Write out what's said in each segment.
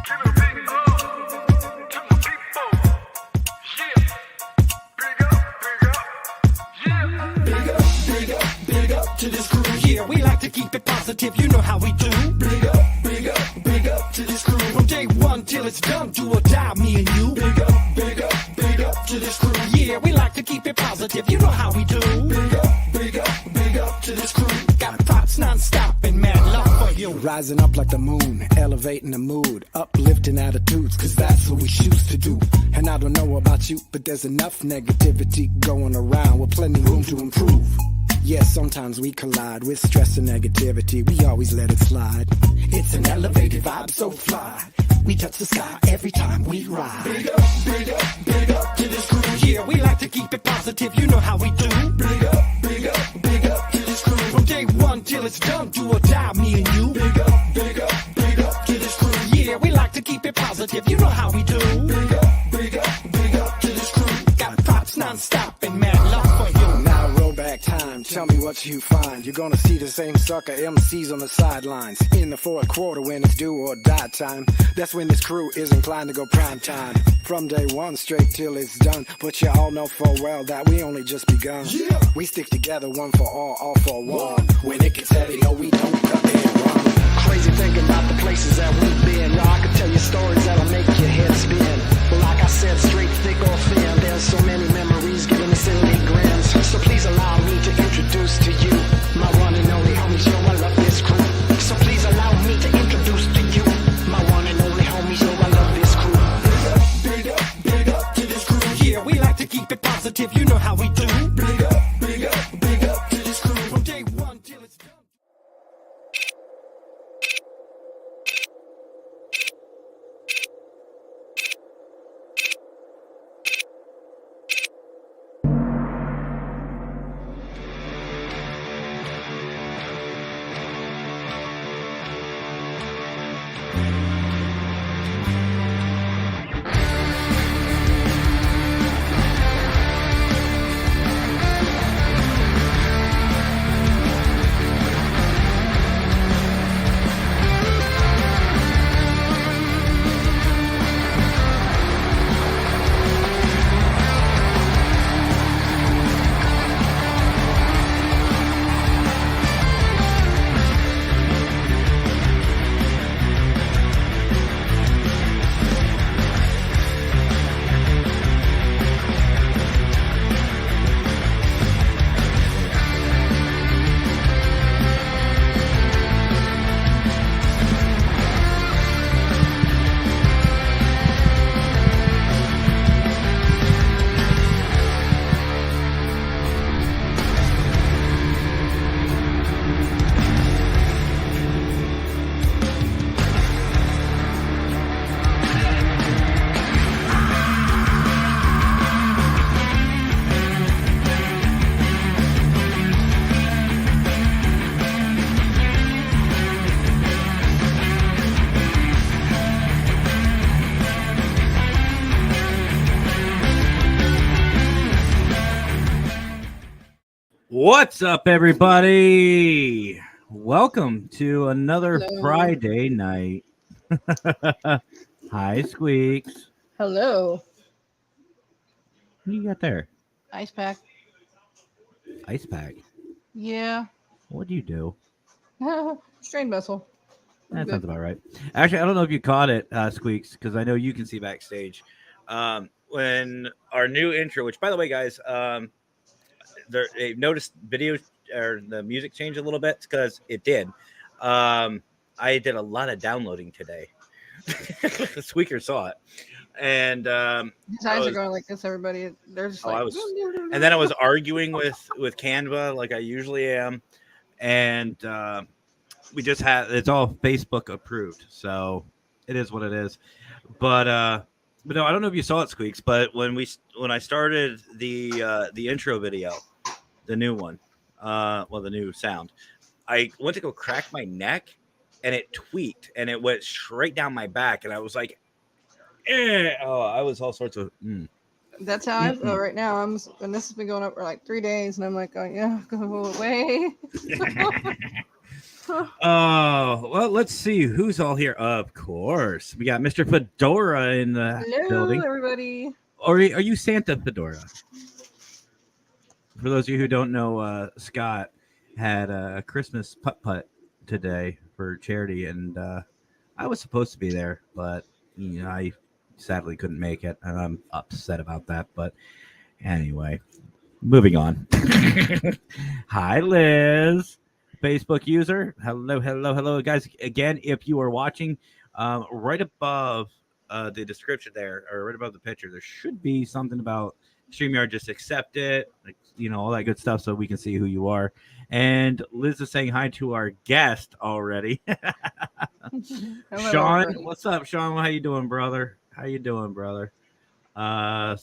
To this crew here, we like to keep it positive, you know how we do. Big up to this crew. From day one till it's done, do or die, me and you. Big up to this crew. Yeah, we like to keep it positive, you know how we do. Big up to this crew. Got thoughts non-stop and mad love for you. Rising up like the moon, elevating the mood, uplifting attitudes, cause that's what we choose to do. And I don't know about you, but there's enough negativity going around with plenty room to improve. Yes, sometimes we collide with stress and negativity. We always let it slide. It's an elevated vibe, so fly. We touch the sky every time we ride. Big up to this crew. Yeah, we like to keep it positive, you know how we do. Big up to this crew. From day one till it's done, do or die, me and you. Big up to this crew. Yeah, we like to keep it positive, you know how we do. Big up to this crew. Got thoughts non-stop and mad love for you. Now roll back time, tell me what you find. You're gonna see the same sucker MCs on the sidelines. In the fourth quarter when it's do or die time. That's when this crew is inclined to go prime time. From day one straight till it's done. But you all know full well that we only just begun. Yeah. We stick together, one for all for one. When it gets heavy, no we don't cut and run. Crazy thinking about the places that we've been. Yo, I could tell you stories that'll make your head spin. But like I said, straight, thick, or thin, there's so many memories giving us silly grins. So please allow me to introduce to you my one and only homies. Yo, I love this crew. So please allow me to introduce to you my one and only homies. Yo, I love this crew. Big up to this crew. Yeah, we like to keep it positive, you know how we do. Big up to this crew. From day one till it's done. What's up, everybody? Welcome to another Friday night. Hi, Squeaks. Hello. What do you got there? Ice pack. Ice pack. Yeah. What do you do? Strain vessel. That sounds about right. Actually, I don't know if you caught it, Squeaks, because I know you can see backstage. When our new intro, which, by the way, guys, they noticed video or the music changed a little bit because it did. I did a lot of downloading today. The Squeaker saw it, and his eyes are going like this. Everybody, they're just like. And then I was arguing with Canva like I usually am, and we just had it's all Facebook approved, so it is what it is. But no, I don't know if you saw it, Squeaks. But when I started the intro video, the new one, the new sound, I went to go crack my neck, and it tweaked, and it went straight down my back, and I was like, I was all sorts of. That's how I feel right now. And this has been going up for like 3 days, and I'm like, oh yeah, go away. Oh, well, let's see who's all here. Of course, we got Mr. Fedora in the Hello, building. everybody. Or are you Santa Fedora? For those of you who don't know, Scott had a Christmas putt putt today for charity, and I was supposed to be there, but I sadly couldn't make it, and I'm upset about that. But anyway, moving on. Hi, Liz, Facebook user. Hello, hello, hello, guys. Again, if you are watching, right above the description there, or right above the picture, there should be something about StreamYard. Just accept it, like, all that good stuff, so we can see who you are. And Liz is saying hi to our guest already. Hello, Sean, everybody. what's up, Sean? How you doing, brother? How you doing, brother? Uh,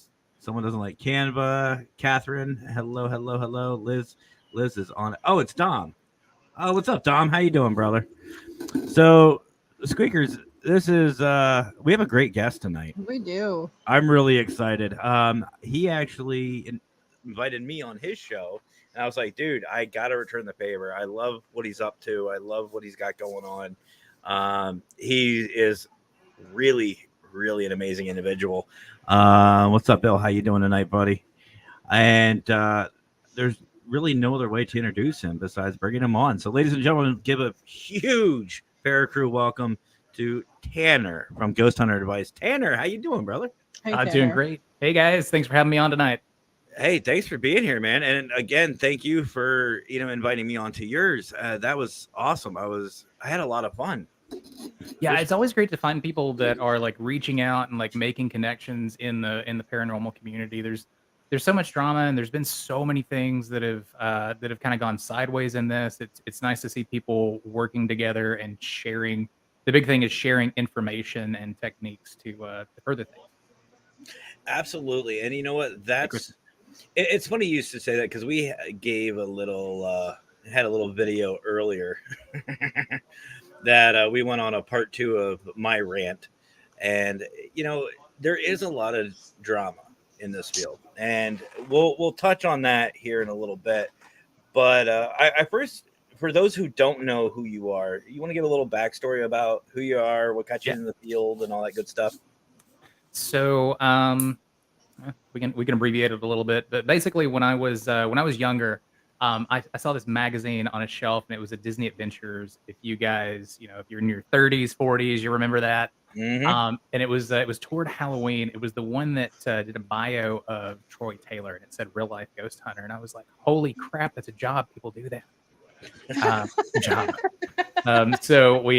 Someone doesn't like Canva. Catherine, hello, hello, hello. Liz is on. Oh, it's Dom. Oh, what's up, Dom? How you doing, brother? So, Squeakers, this is we have a great guest tonight. We do. I'm really excited. He actually invited me on his show, and I was like, dude, I gotta return the favor. I love what he's up to. I love what he's got going on. He is really, really an amazing individual. What's up, Bill? How you doing tonight, buddy? And there's really no other way to introduce him besides bringing him on. So, ladies and gentlemen, give a huge Paracrew welcome to Tanner from Ghost Hunter Advice. Tanner, how you doing, brother? Hey, Doing Tanner. great. Hey guys, thanks for having me on tonight. Hey, thanks for being here, man. And again, thank you for inviting me onto yours. That was awesome. I had a lot of fun. Yeah, it's always great to find people that are like reaching out and like making connections in the paranormal community. There's so much drama, and there's been so many things that have kind of gone sideways in this. It's nice to see people working together and sharing. The big thing is sharing information and techniques to further things. Absolutely. And you know what? It's funny you used to say that, because we gave a little had a little video earlier that we went on a part 2 of my rant. And there is a lot of drama in this field, and we'll touch on that here in a little bit. But I first, for those who don't know who you are, you want to give a little backstory about who you are, what got you in the field, and all that good stuff. So we can abbreviate it a little bit, but basically when I was younger, I saw this magazine on a shelf, and it was a Disney Adventures. If you guys, if you're in your 30s, 40s, you remember that. Mm-hmm. And it was toward Halloween. It was the one that did a bio of Troy Taylor, and it said real life ghost hunter. And I was like, holy crap, that's a job. People do that. Job. So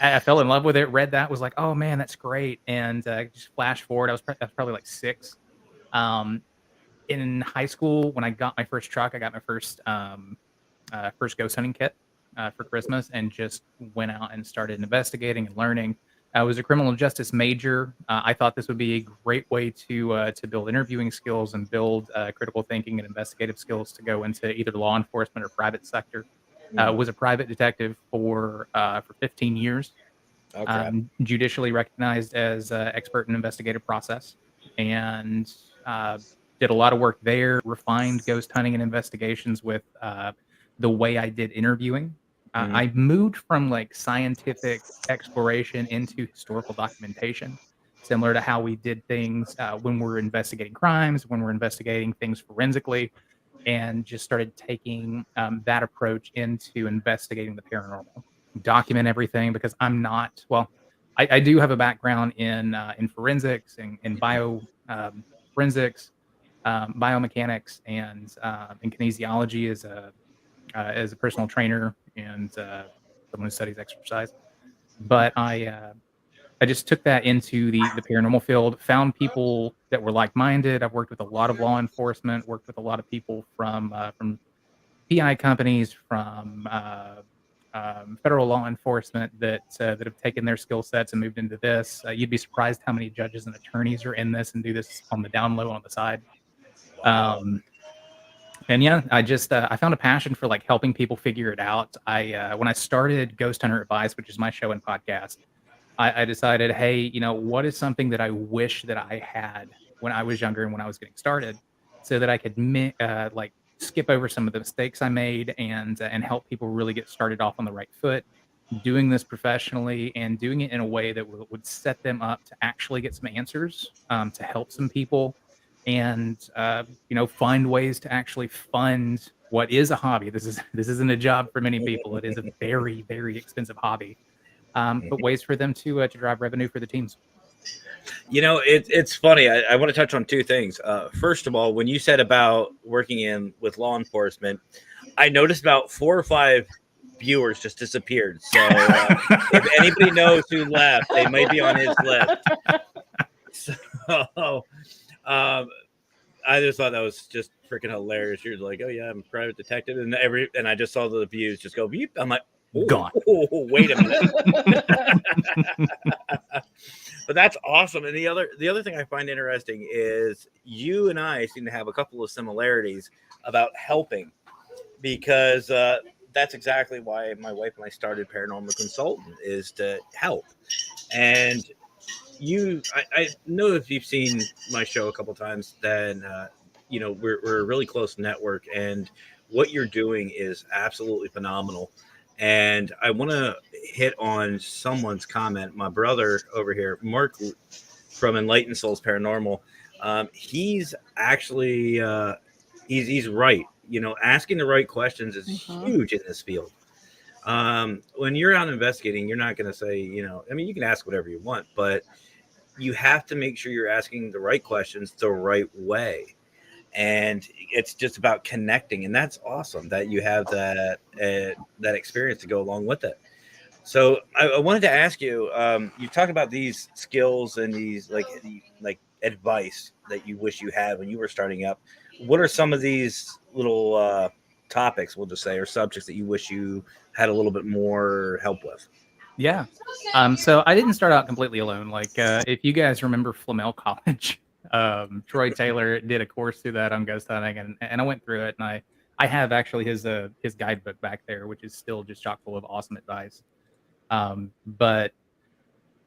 I fell in love with it. Read that, was like, oh man, that's great. And just flash forward, I was probably like 6. In high school, when I got my first truck, I got my first ghost hunting kit for Christmas, and just went out and started investigating and learning. I was a criminal justice major. I thought this would be a great way to build interviewing skills and build critical thinking and investigative skills to go into either law enforcement or private sector. Was a private detective for 15 years. Judicially recognized as expert in investigative process, and did a lot of work there. Refined ghost hunting and investigations with the way I did interviewing. I moved from like scientific exploration into historical documentation, similar to how we did things when we're investigating crimes, when we're investigating things forensically, and just started taking that approach into investigating the paranormal. Document everything, because I'm not, well, I do have a background in forensics and in bio forensics, biomechanics, and in kinesiology as a personal trainer and someone who studies exercise. But I just took that into the paranormal field, found people that were like-minded. I've worked with a lot of law enforcement, worked with a lot of people from PI companies, from federal law enforcement that have taken their skill sets and moved into this. You'd be surprised how many judges and attorneys are in this and do this on the down low on the side. Wow. And yeah, I just I found a passion for like helping people figure it out. When I started Ghost Hunter Advice, which is my show and podcast, I decided, hey, what is something that I wish that I had when I was younger and when I was getting started, so that I could like skip over some of the mistakes I made and help people really get started off on the right foot, doing this professionally and doing it in a way that would set them up to actually get some answers, to help some people, and find ways to actually fund what is a hobby. This isn't a job for many people. It is a very, very expensive hobby, but ways for them to drive revenue for the teams. It's funny. I want to touch on two things. First of all, when you said about working in with law enforcement, I noticed about 4 or 5 viewers just disappeared. So if anybody knows who left, they might be on his list. So I just thought that was just freaking hilarious. You're like, oh yeah, I'm a private detective, and I just saw the views just go beep. I'm like, Gone. Wait a minute. But that's awesome. And the other thing I find interesting is you and I seem to have a couple of similarities about helping, because that's exactly why my wife and I started Paranormal Consultant, is to help. And I know if you've seen my show a couple times, then we're a really close network, and what you're doing is absolutely phenomenal. And I want to hit on someone's comment. My brother over here, Mark from Enlightened Souls Paranormal, he's actually he's right. Asking the right questions is huge in this field. When you're out investigating, you're not going to say, you can ask whatever you want, but you have to make sure you're asking the right questions the right way. And it's just about connecting, and that's awesome that you have that experience to go along with it. So I wanted to ask you, you talked about these skills and these like advice that you wish you had when you were starting up. What are some of these little topics, we'll just say, or subjects that you wish you had a little bit more help with? Yeah. So I didn't start out completely alone. Like, if you guys remember Flamel College, Troy Taylor did a course through that on ghost hunting, and I went through it, and I have actually his guidebook back there, which is still just chock full of awesome advice. But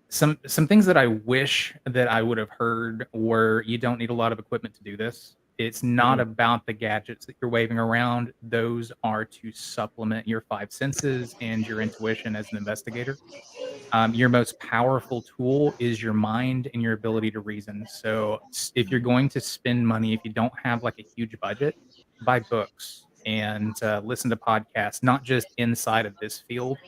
some things that I wish that I would have heard were, you don't need a lot of equipment to do this. It's not about the gadgets that you're waving around. Those are to supplement your 5 senses and your intuition as an investigator. Your most powerful tool is your mind and your ability to reason. So if you're going to spend money, if you don't have like a huge budget, buy books and listen to podcasts, not just inside of this field.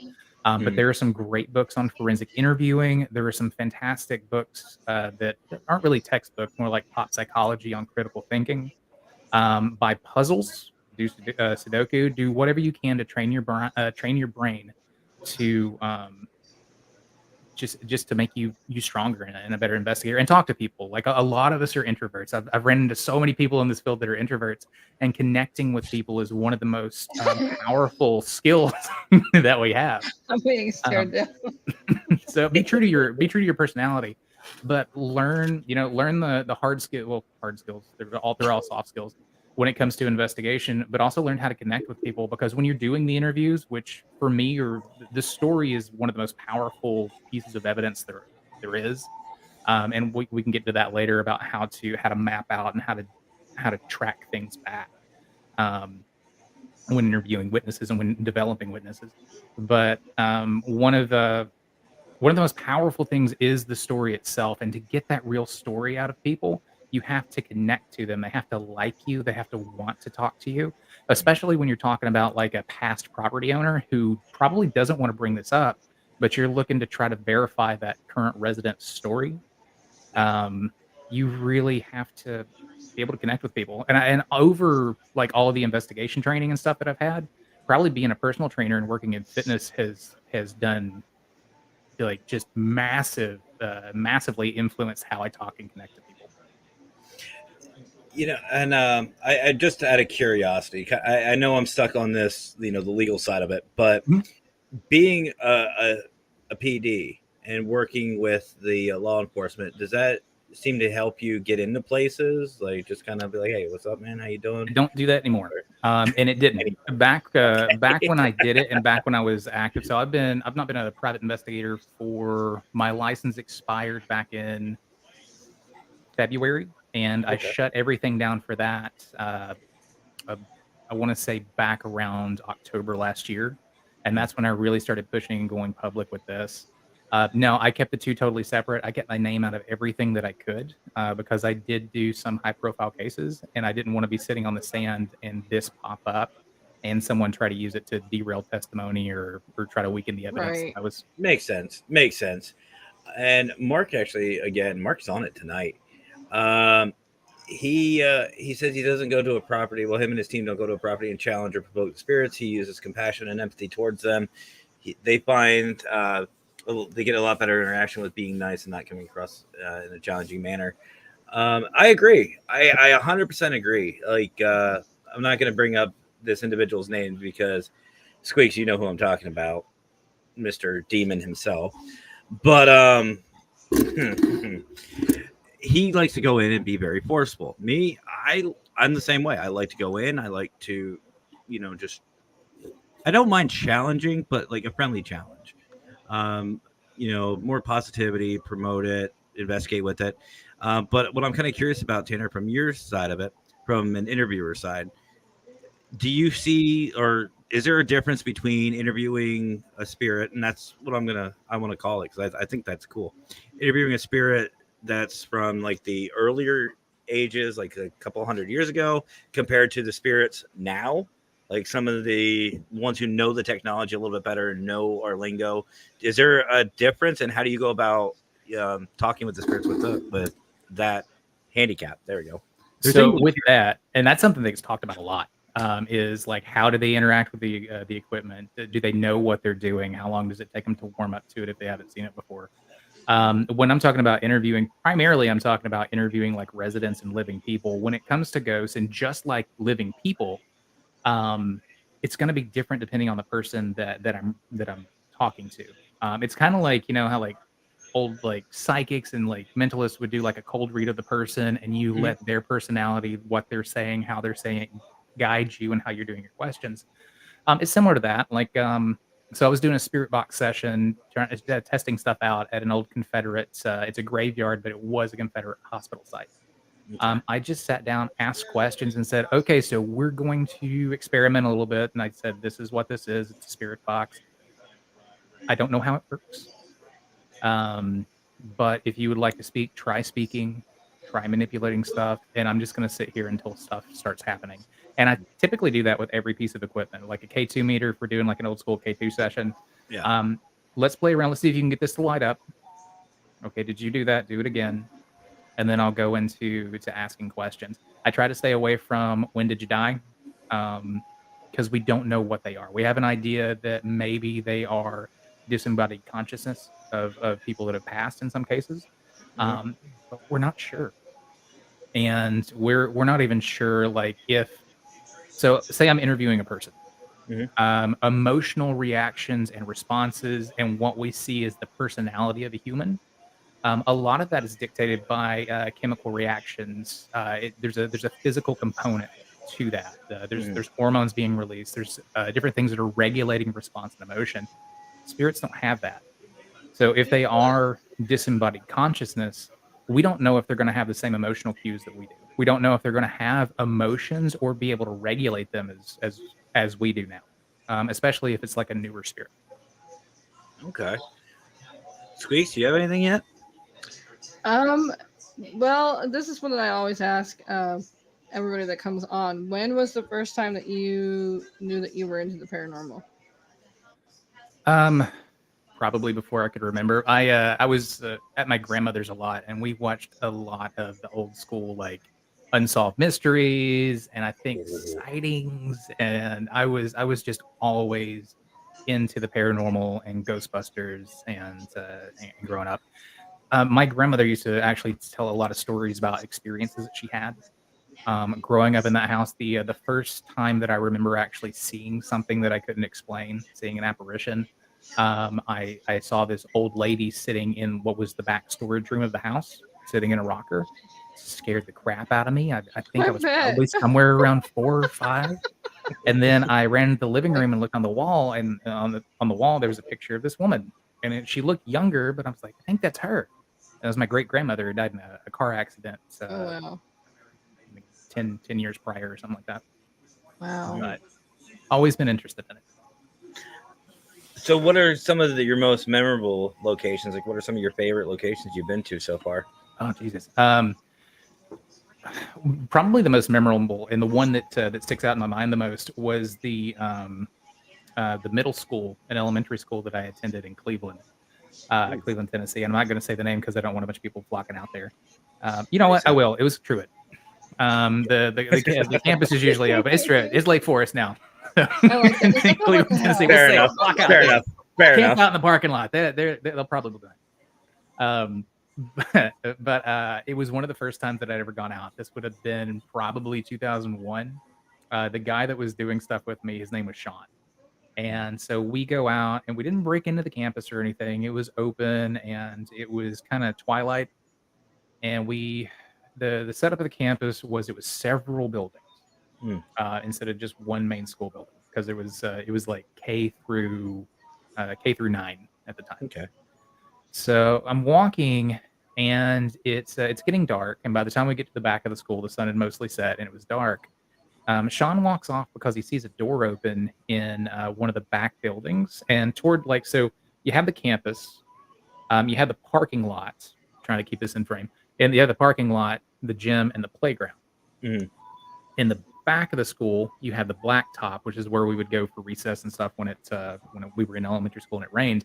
But there are some great books on forensic interviewing. There are some fantastic books that aren't really textbooks, more like pop psychology on critical thinking. Buy puzzles, do Sudoku, do whatever you can to train your brain to just to make you stronger and a better investigator, and talk to people. Like a lot of us are introverts. I've ran into so many people in this field that are introverts, and connecting with people is one of the most powerful skills that we have. I'm being stared down. So be true to your personality, but learn the hard skill. Well, hard skills. They're all soft skills when it comes to investigation, but also learn how to connect with people, because when you're doing the interviews, which for me, the story is one of the most powerful pieces of evidence there is. And we can get to that later about how to map out and how to track things back when interviewing witnesses and when developing witnesses. But one of the most powerful things is the story itself, and to get that real story out of people, you have to connect to them. They have to like you. They have to want to talk to you, especially when you're talking about like a past property owner who probably doesn't want to bring this up, but you're looking to try to verify that current resident's story. You really have to be able to connect with people. And over like all of the investigation training and stuff that I've had, probably being a personal trainer and working in fitness has done like just massively influenced how I talk and connect to people. And I just out of curiosity, I know I'm stuck on this, the legal side of it, but being a PD and working with the law enforcement, does that seem to help you get into places? Like just kind of be like, hey, what's up, man? How you doing? I don't do that anymore. And it didn't. Back when I did it, and back when I was active. So I've not been a private investigator for, my license expired back in February, and I shut everything down for that I want to say back around October last year, and that's when I really started pushing and going public with this. No, I kept the two totally separate. I kept my name out of everything that I could because I did do some high profile cases, and I didn't want to be sitting on the stand and this pop up and someone try to use it to derail testimony or try to weaken the evidence. Right. I was Makes sense. Makes sense. And Mark actually, again, Mark's on it tonight. Um, he says he doesn't go to a property. Well, him and his team don't go to a property and challenge or provoke spirits. He uses compassion and empathy towards them. They find they get a lot better interaction with being nice and not coming across in a challenging manner. I agree. I 100% agree. Like, I'm not going to bring up this individual's name because Squeaks, you know who I'm talking about, Mr. Demon himself. But he likes to go in and be very forceful. Me, I'm the same way. I like to go in. I like to, just I don't mind challenging, but like a friendly challenge. More positivity, promote it, investigate with it. But what I'm kind of curious about, Tanner, from your side of it, from an interviewer side, do you see or is there a difference between interviewing a spirit, and that's what I want to call it because I think that's cool, interviewing a spirit that's from like the earlier ages, like a couple hundred years ago, compared to the spirits now, like some of the ones who know the technology a little bit better, know our lingo? Is there a difference, and how do you go about talking with the spirits with that handicap? There we go. so with that, and that's something that gets talked about a lot. Is like how do they interact with the equipment? Do they know what they're doing? How long does it take them to warm up to it if they haven't seen it before? When I'm talking about interviewing, primarily I'm talking about interviewing like residents and living people. When it comes to ghosts, and just like living people, it's going to be different depending on the person that I'm talking to. It's kind of like how like old like psychics and like mentalists would do like a cold read of the person, and you let their personality, what they're saying, how they're saying it, guide you and how you're doing your questions. It's similar to that. Like, so I was doing a spirit box session, testing stuff out at an old Confederate. It's a graveyard, but it was a Confederate hospital site. I just sat down, asked questions, and said, "Okay, so we're going to experiment a little bit." And I said, "This is what this is. It's a spirit box. I don't know how it works. But if you would like to speak, try speaking, try manipulating stuff, and I'm just going to sit here until stuff starts happening." And I typically do that with every piece of equipment, like a K2 meter if we're doing like an old school K2 session. Yeah. Let's play around. Let's see if you can get this to light up. Okay, did you do that? Do it again. And then I'll go into asking questions. I try to stay away from when did you die? Because we don't know what they are. We have an idea that maybe they are disembodied consciousness of people that have passed in some cases, but we're not sure. And we're not even sure like if so say I'm interviewing a person. Emotional reactions and responses and what we see is the personality of a human. A lot of that is dictated by chemical reactions. There's a physical component to that. There's hormones being released. There's different things that are regulating response and emotion. Spirits don't have that. So if they are disembodied consciousness, we don't know if they're going to have the same emotional cues that we do. We don't know if they're going to have emotions or be able to regulate them as we do now, especially if it's like a newer spirit. Okay. Squeaks, do you have anything yet? Well, this is one that I always ask everybody that comes on. When was the first time that you knew that you were into the paranormal? Probably before I could remember. I was at my grandmother's a lot, and we watched a lot of the old school like unsolved mysteries, and I think sightings, and I was just always into the paranormal and Ghostbusters and growing up. My grandmother used to actually tell a lot of stories about experiences that she had growing up in that house. The first time that I remember actually seeing something that I couldn't explain, seeing an apparition, I saw this old lady sitting in what was the back storage room of the house, sitting in a rocker. Scared the crap out of me. I think I was probably somewhere around 4 or 5. And then I ran into the living room and looked on the wall, and on the wall there was a picture of this woman, and she looked younger, but I was like, I think that's her. That was my great grandmother who died in a car accident. Oh wow. 10 years prior or something like that. Wow. but always been interested in it. So, what are some of your most memorable locations? Like, what are some of your favorite locations you've been to so far? Oh Jesus. Probably the most memorable and the one that sticks out in my mind the most was the middle school and elementary school that I attended in Cleveland, Cleveland, Tennessee. And I'm not going to say the name because I don't want a bunch of people flocking out there. You know what? I will. It was Truett. The campus is usually open. It's Truett. It's Lake Forest now. I like that. It's like, oh, what the Cleveland, Tennessee. hell? We'll Fair say, enough. flock out Fair there. enough. Fair Camp enough. out in the parking lot. They'll probably be fine. But it was one of the first times that I'd ever gone out. This would have been probably 2001. The guy that was doing stuff with me, his name was Sean. And so we go out and we didn't break into the campus or anything. It was open and it was kind of twilight. And the setup of the campus was it was several buildings instead of just one main school building because it was like K through 9 at the time. Okay. So I'm walking and it's getting dark. And by the time we get to the back of the school, the sun had mostly set and it was dark. Sean walks off because he sees a door open in one of the back buildings and toward so you have the campus, you have the parking lot, trying to keep this in frame, and you have the parking lot, the gym, and the playground. Mhm. In the back of the school, you have the blacktop, which is where we would go for recess and stuff when we were in elementary school and it rained.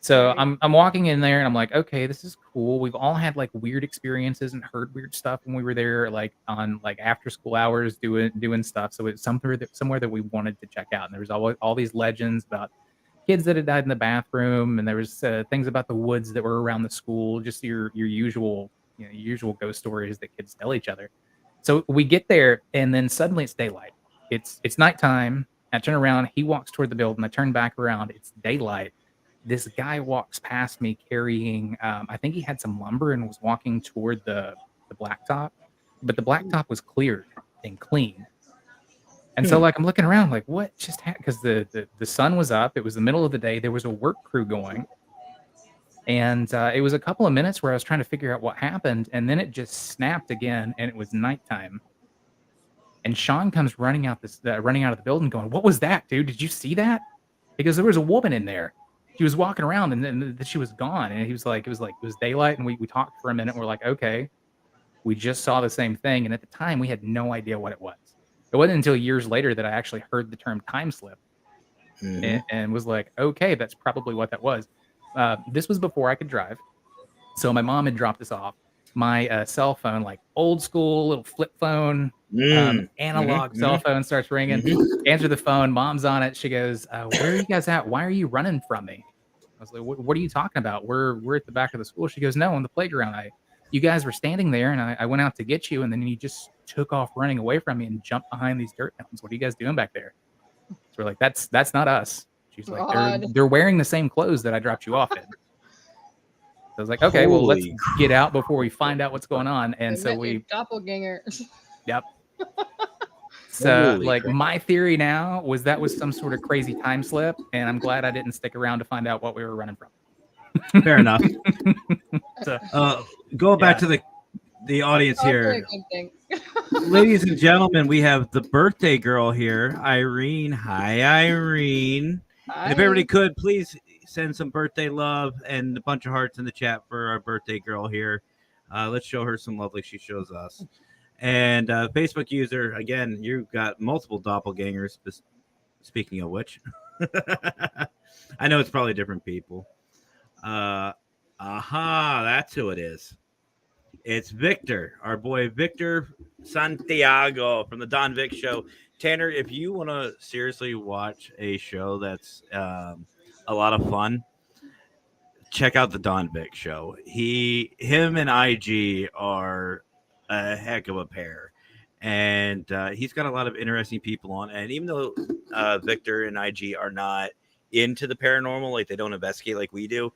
So I'm walking in there and I'm like, okay, this is cool. We've all had like weird experiences and heard weird stuff when we were there, like on like after school hours doing stuff. So it's somewhere that we wanted to check out. And there was always all these legends about kids that had died in the bathroom, and there was things about the woods that were around the school, just your usual ghost stories that kids tell each other. So we get there, and then suddenly it's daylight. It's nighttime. I turn around. He walks toward the building. I turn back around. It's daylight. This guy walks past me carrying, I think he had some lumber and was walking toward the blacktop, but the blacktop was cleared and clean. And so like I'm looking around like what just happened? Because the sun was up. It was the middle of the day. There was a work crew going. And it was a couple of minutes where I was trying to figure out what happened. And then it just snapped again and it was nighttime. And Sean comes running out of the building going, "What was that, dude? Did you see that?" Because there was a woman in there. She was walking around and then she was gone. And he was like, it was daylight. And we talked for a minute. And we're like, okay, we just saw the same thing. And at the time we had no idea what it was. It wasn't until years later that I actually heard the term time slip and was like, okay, that's probably what that was. This was before I could drive. So my mom had dropped us off. My cell phone, like old school little flip phone, analog cell phone starts ringing. Answer the phone. Mom's on it. She goes, "Where are you guys at? Why are you running from me?" I was like, "What are you talking about? We're at the back of the school." She goes, "No, on the playground. You guys were standing there, and I went out to get you, and then you just took off running away from me and jumped behind these dirt mountains. What are you guys doing back there?" So we're like, "That's not us." She's like, "They're wearing the same clothes that I dropped you off in." So I was like, okay, well, let's get out before we find out what's going on. And so we doppelganger. Yep. So my theory now was that was some sort of crazy time slip, and I'm glad I didn't stick around to find out what we were running from. Fair enough. So, go back to the audience here. Ladies and gentlemen, we have the birthday girl here, Irene. Hi, Irene. And if everybody could, please send some birthday love and a bunch of hearts in the chat for our birthday girl here. Let's show her some love like she shows us. And Facebook user, again, you've got multiple doppelgangers. Speaking of which, I know it's probably different people. That's who it is. It's Victor, our boy Victor Santiago from the Don Vic Show. Tanner, if you want to seriously watch a show that's a lot of fun, check out the Don Vic Show. Him and IG are a heck of a pair, and he's got a lot of interesting people on. And even though Victor and IG are not into the paranormal, like they don't investigate like we do,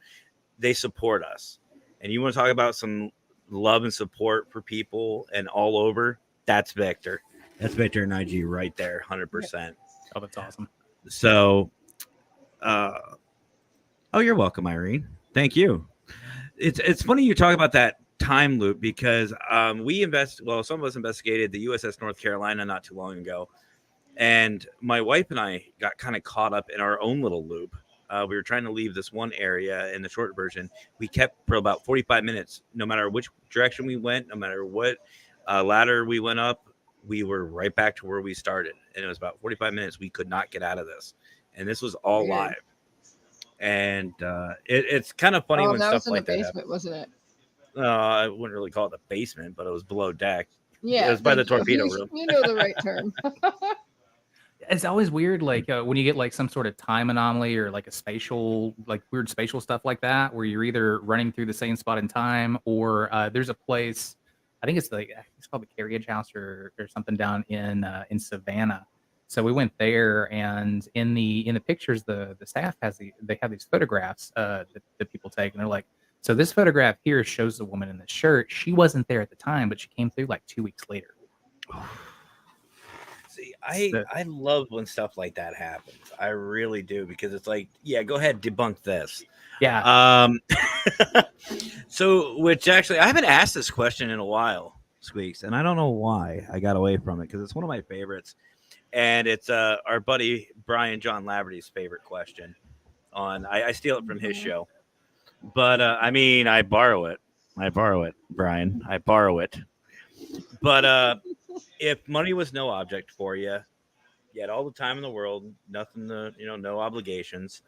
they support us. And you want to talk about some love and support for people and all over, that's Victor. That's Victor and IG right there, 100%. Oh, that's awesome. So, you're welcome, Irene. Thank you. It's funny you talk about that time loop because some of us investigated the USS North Carolina not too long ago, And my wife and I got kind of caught up in our own little loop. We were trying to leave this one area in the short version. We kept for about 45 minutes, no matter which direction we went, no matter what ladder we went up, we were right back to where we started. And it was about 45 minutes. We could not get out of this. And this was all Weird. live. And it's kind of funny Oh, when that stuff was in like the that basement, happens. wasn't it? I wouldn't really call it the basement, but it was below deck. Yeah, It was by the thank you. torpedo room. You know the right term. It's always weird, like when you get like some sort of time anomaly or like a spatial, like weird spatial stuff like that, where you're either running through the same spot in time, or there's a place, I think it's called the Carriage House or something down in Savannah. So we went there, and in the pictures, the staff they have these photographs that people take, and they're like, so this photograph here shows the woman in the shirt. She wasn't there at the time, but she came through like 2 weeks later. See, I love when stuff like that happens. I really do, because it's like, yeah, go ahead, debunk this. Yeah. So, which actually, I haven't asked this question in a while, Squeaks, and I don't know why I got away from it, because it's one of my favorites, and it's our buddy Brian John Laverty's favorite question. I steal it from his show, but I mean, I borrow it, Brian. I borrow it, but if money was no object for you, you had all the time in the world, nothing to, no obligations,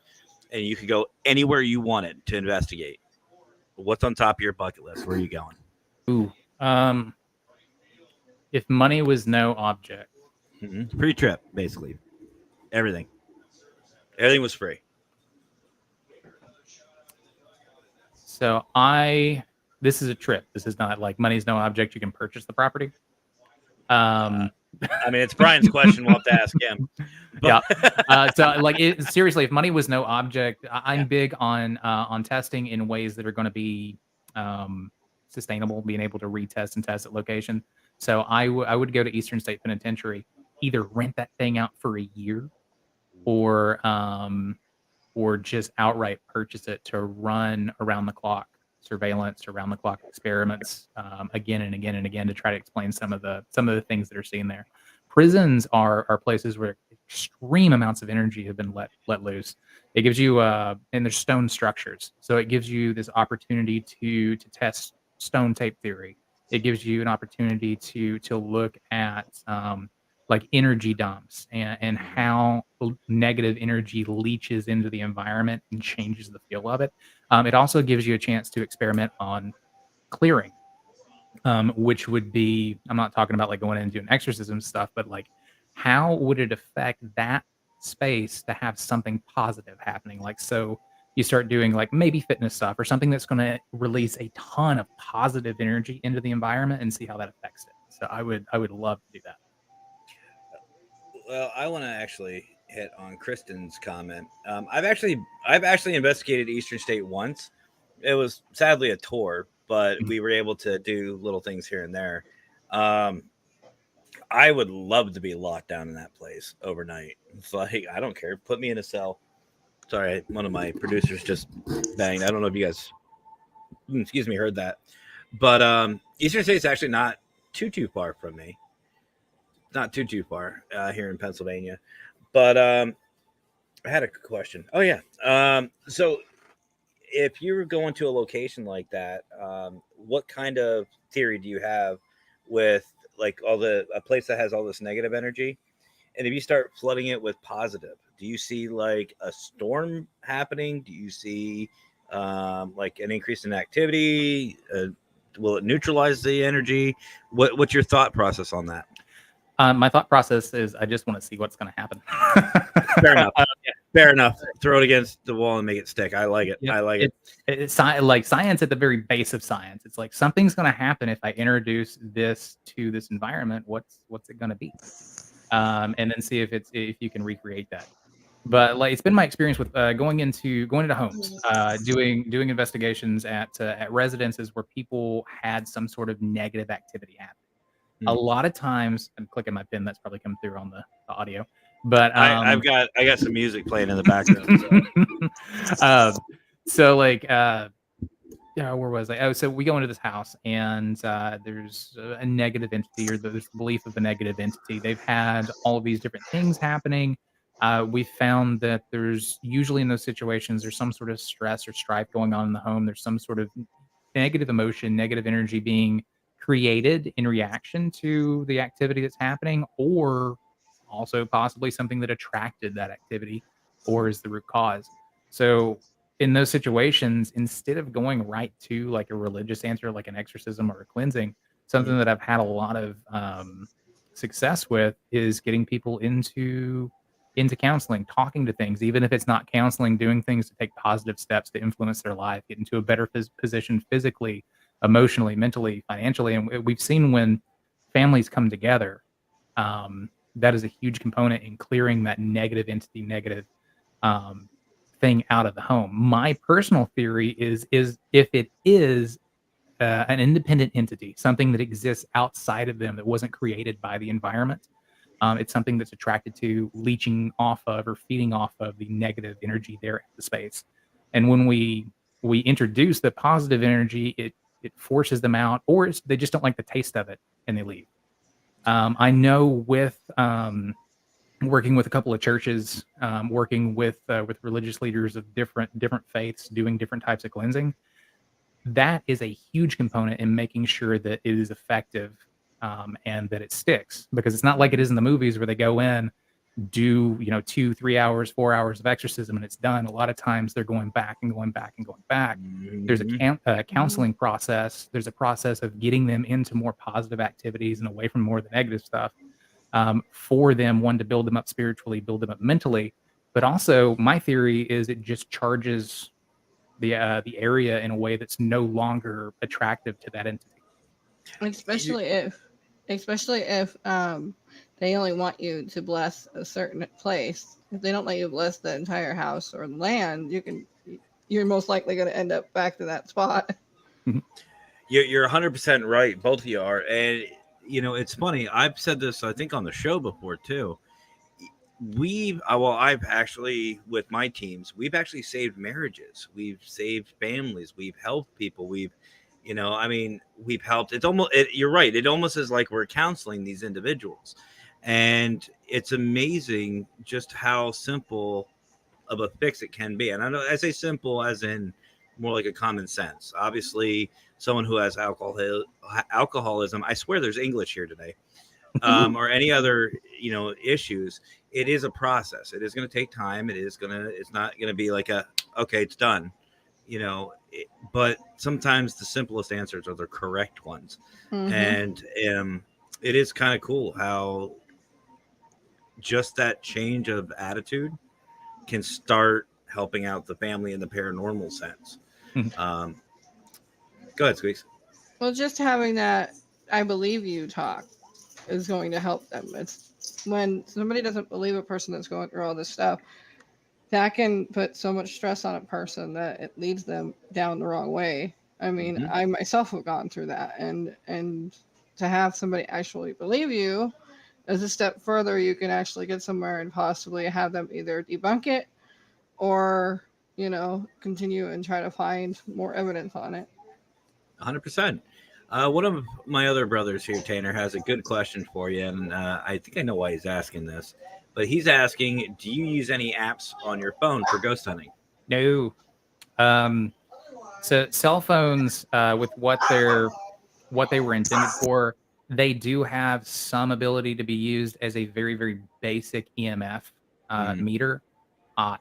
and you could go anywhere you wanted to investigate, what's on top of your bucket list? Where are you going? Ooh. If money was no object. Free trip, basically. Everything was free. So this is a trip. This is not like money's no object. You can purchase the property. I mean, it's Brian's question. We'll have to ask him. But... yeah. So, like, seriously, if money was no object, I'm big on testing in ways that are going to be sustainable, being able to retest and test at location. So I would go to Eastern State Penitentiary, either rent that thing out for a year, or just outright purchase it to run around the clock surveillance, around the clock experiments, again and again and again, to try to explain some of the things that are seen there. Prisons are places where extreme amounts of energy have been let loose. It gives you and there's stone structures, so it gives you this opportunity to test stone tape theory. It gives you an opportunity to look at like energy dumps and how negative energy leaches into the environment and changes the feel of it. It also gives you a chance to experiment on clearing, which would be, I'm not talking about like going in and doing exorcism stuff, but like how would it affect that space to have something positive happening? Like, so you start doing like maybe fitness stuff or something that's going to release a ton of positive energy into the environment and see how that affects it. So I would love to do that. Well, I want to actually hit on Kristen's comment. I've actually investigated Eastern State once. It was sadly a tour, but we were able to do little things here and there. I would love to be locked down in that place overnight. It's like, I don't care. Put me in a cell. Sorry, one of my producers just banged. I don't know if you guys, heard that. But Eastern State's actually not too far from me. Not too far here in Pennsylvania. But I had a question. Oh, yeah. So if you were going to a location like that, what kind of theory do you have with like a place that has all this negative energy? And if you start flooding it with positive, do you see like a storm happening? Do you see like an increase in activity? Will it neutralize the energy? What's your thought process on that? My thought process is I just want to see what's going to happen. Fair enough. Fair enough. Throw it against the wall and make it stick. I like it. Yeah, I like it. It's like science at the very base of science. It's like something's going to happen if I introduce this to this environment. What's it going to be? And then see if you can recreate that. But like it's been my experience with going into homes, doing investigations at residences where people had some sort of negative activity happen. A lot of times, I'm clicking my pin. That's probably come through on the audio. But I got some music playing in the background. So like Yeah, where was I? Oh, so we go into this house and there's a negative entity, or there's belief of a negative entity. They've had all of these different things happening. We found that there's usually in those situations, there's some sort of stress or strife going on in the home. There's some sort of negative emotion, negative energy being created in reaction to the activity that's happening, or also possibly something that attracted that activity or is the root cause. So in those situations, instead of going right to like a religious answer, like an exorcism or a cleansing, Mhm. something that I've had a lot of success with is getting people into counseling, talking to things, even if it's not counseling, doing things to take positive steps to influence their life, get into a better position physically, emotionally, mentally, financially. And we've seen when families come together, that is a huge component in clearing that negative entity, negative um, thing out of the home. My personal theory is if it is an independent entity, something that exists outside of them that wasn't created by the environment. It's something that's attracted to leeching off of or feeding off of the negative energy there at the space. And when we introduce the positive energy, it forces them out, or they just don't like the taste of it and they leave. I know with working with a couple of churches, working with religious leaders of different faiths, doing different types of cleansing, that is a huge component in making sure that it is effective, and that it sticks. Because it's not like it is in the movies where they go in, do 2, 3 hours, 4 hours of exorcism, and it's done. A lot of times they're going back and going back and going back. There's a Mhm. counseling process. There's a process of getting them into more positive activities and away from more of the negative stuff, for them, one, to build them up spiritually, build them up mentally. But also, my theory is it just charges the area in a way that's no longer attractive to that entity. You- Especially if they only want you to bless a certain place. If they don't let you bless the entire house or land, you're most likely going to end up back to that spot. Mhm. you're 100% right. Both of you are, and it's funny. I've said this, I think, on the show before too. I've actually, with my teams, we've actually saved marriages, we've saved families, we've helped people, I mean, we've helped. You're right, it almost is like we're counseling these individuals, and it's amazing just how simple of a fix it can be. And I say simple as in more like a common sense. Obviously, someone who has alcoholism, I swear there's English here today, or any other issues, it is a process. It is going to take time. It's not going to be like okay, it's done. But sometimes the simplest answers are the correct ones. Hmm. And it is kind of cool how just that change of attitude can start helping out the family in the paranormal sense. Mhm. um, Go ahead, Squeaks. Well, just having that "I believe you" talk is going to help them. It's when somebody doesn't believe a person that's going through all this stuff, that can put so much stress on a person that it leads them down the wrong way. I mean, Hmm. I myself have gone through that, and to have somebody actually believe you is a step further. You can actually get somewhere and possibly have them either debunk it or continue and try to find more evidence on it. 100%. One of my other brothers here, Tanner, has a good question for you, and I think I know why he's asking this. But he's asking, do you use any apps on your phone for ghost hunting? No. Um, so cell phones, with what they were intended for, they do have some ability to be used as a very, very basic EMF Mm, meter.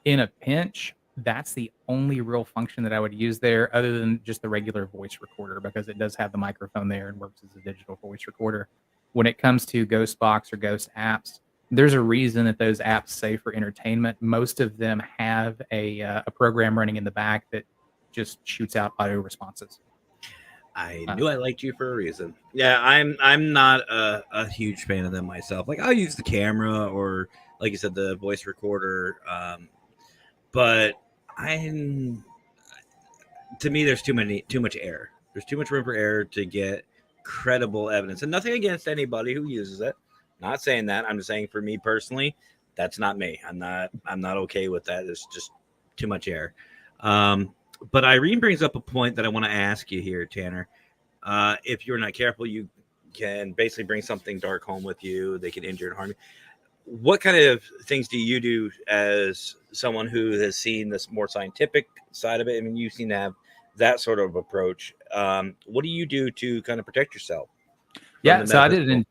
In a pinch, that's the only real function that I would use there, other than just the regular voice recorder, because it does have the microphone there and works as a digital voice recorder. When it comes to Ghost Box or Ghost apps, there's a reason that those apps say for entertainment. Most of them have a program running in the back that just shoots out auto responses. I Uh, knew I liked you for a reason. Yeah, I'm not a huge fan of them myself. Like I'll use the camera or, like you said, the voice recorder. But I'm to me, there's too much error. There's too much room for error to get credible evidence. And nothing against anybody who uses it. Not saying that. I'm just saying for me personally, that's not me. I'm not okay with that. It's just too much error. Um, But Irene brings up a point that I want to ask you here, Tanner. If you're not careful, you can basically bring something dark home with you. They can injure and harm you. What kind of things do you do as someone who has seen this more scientific side of it? I mean, you seem to have that sort of approach. What do you do to kind of protect yourself? Yeah, so I did an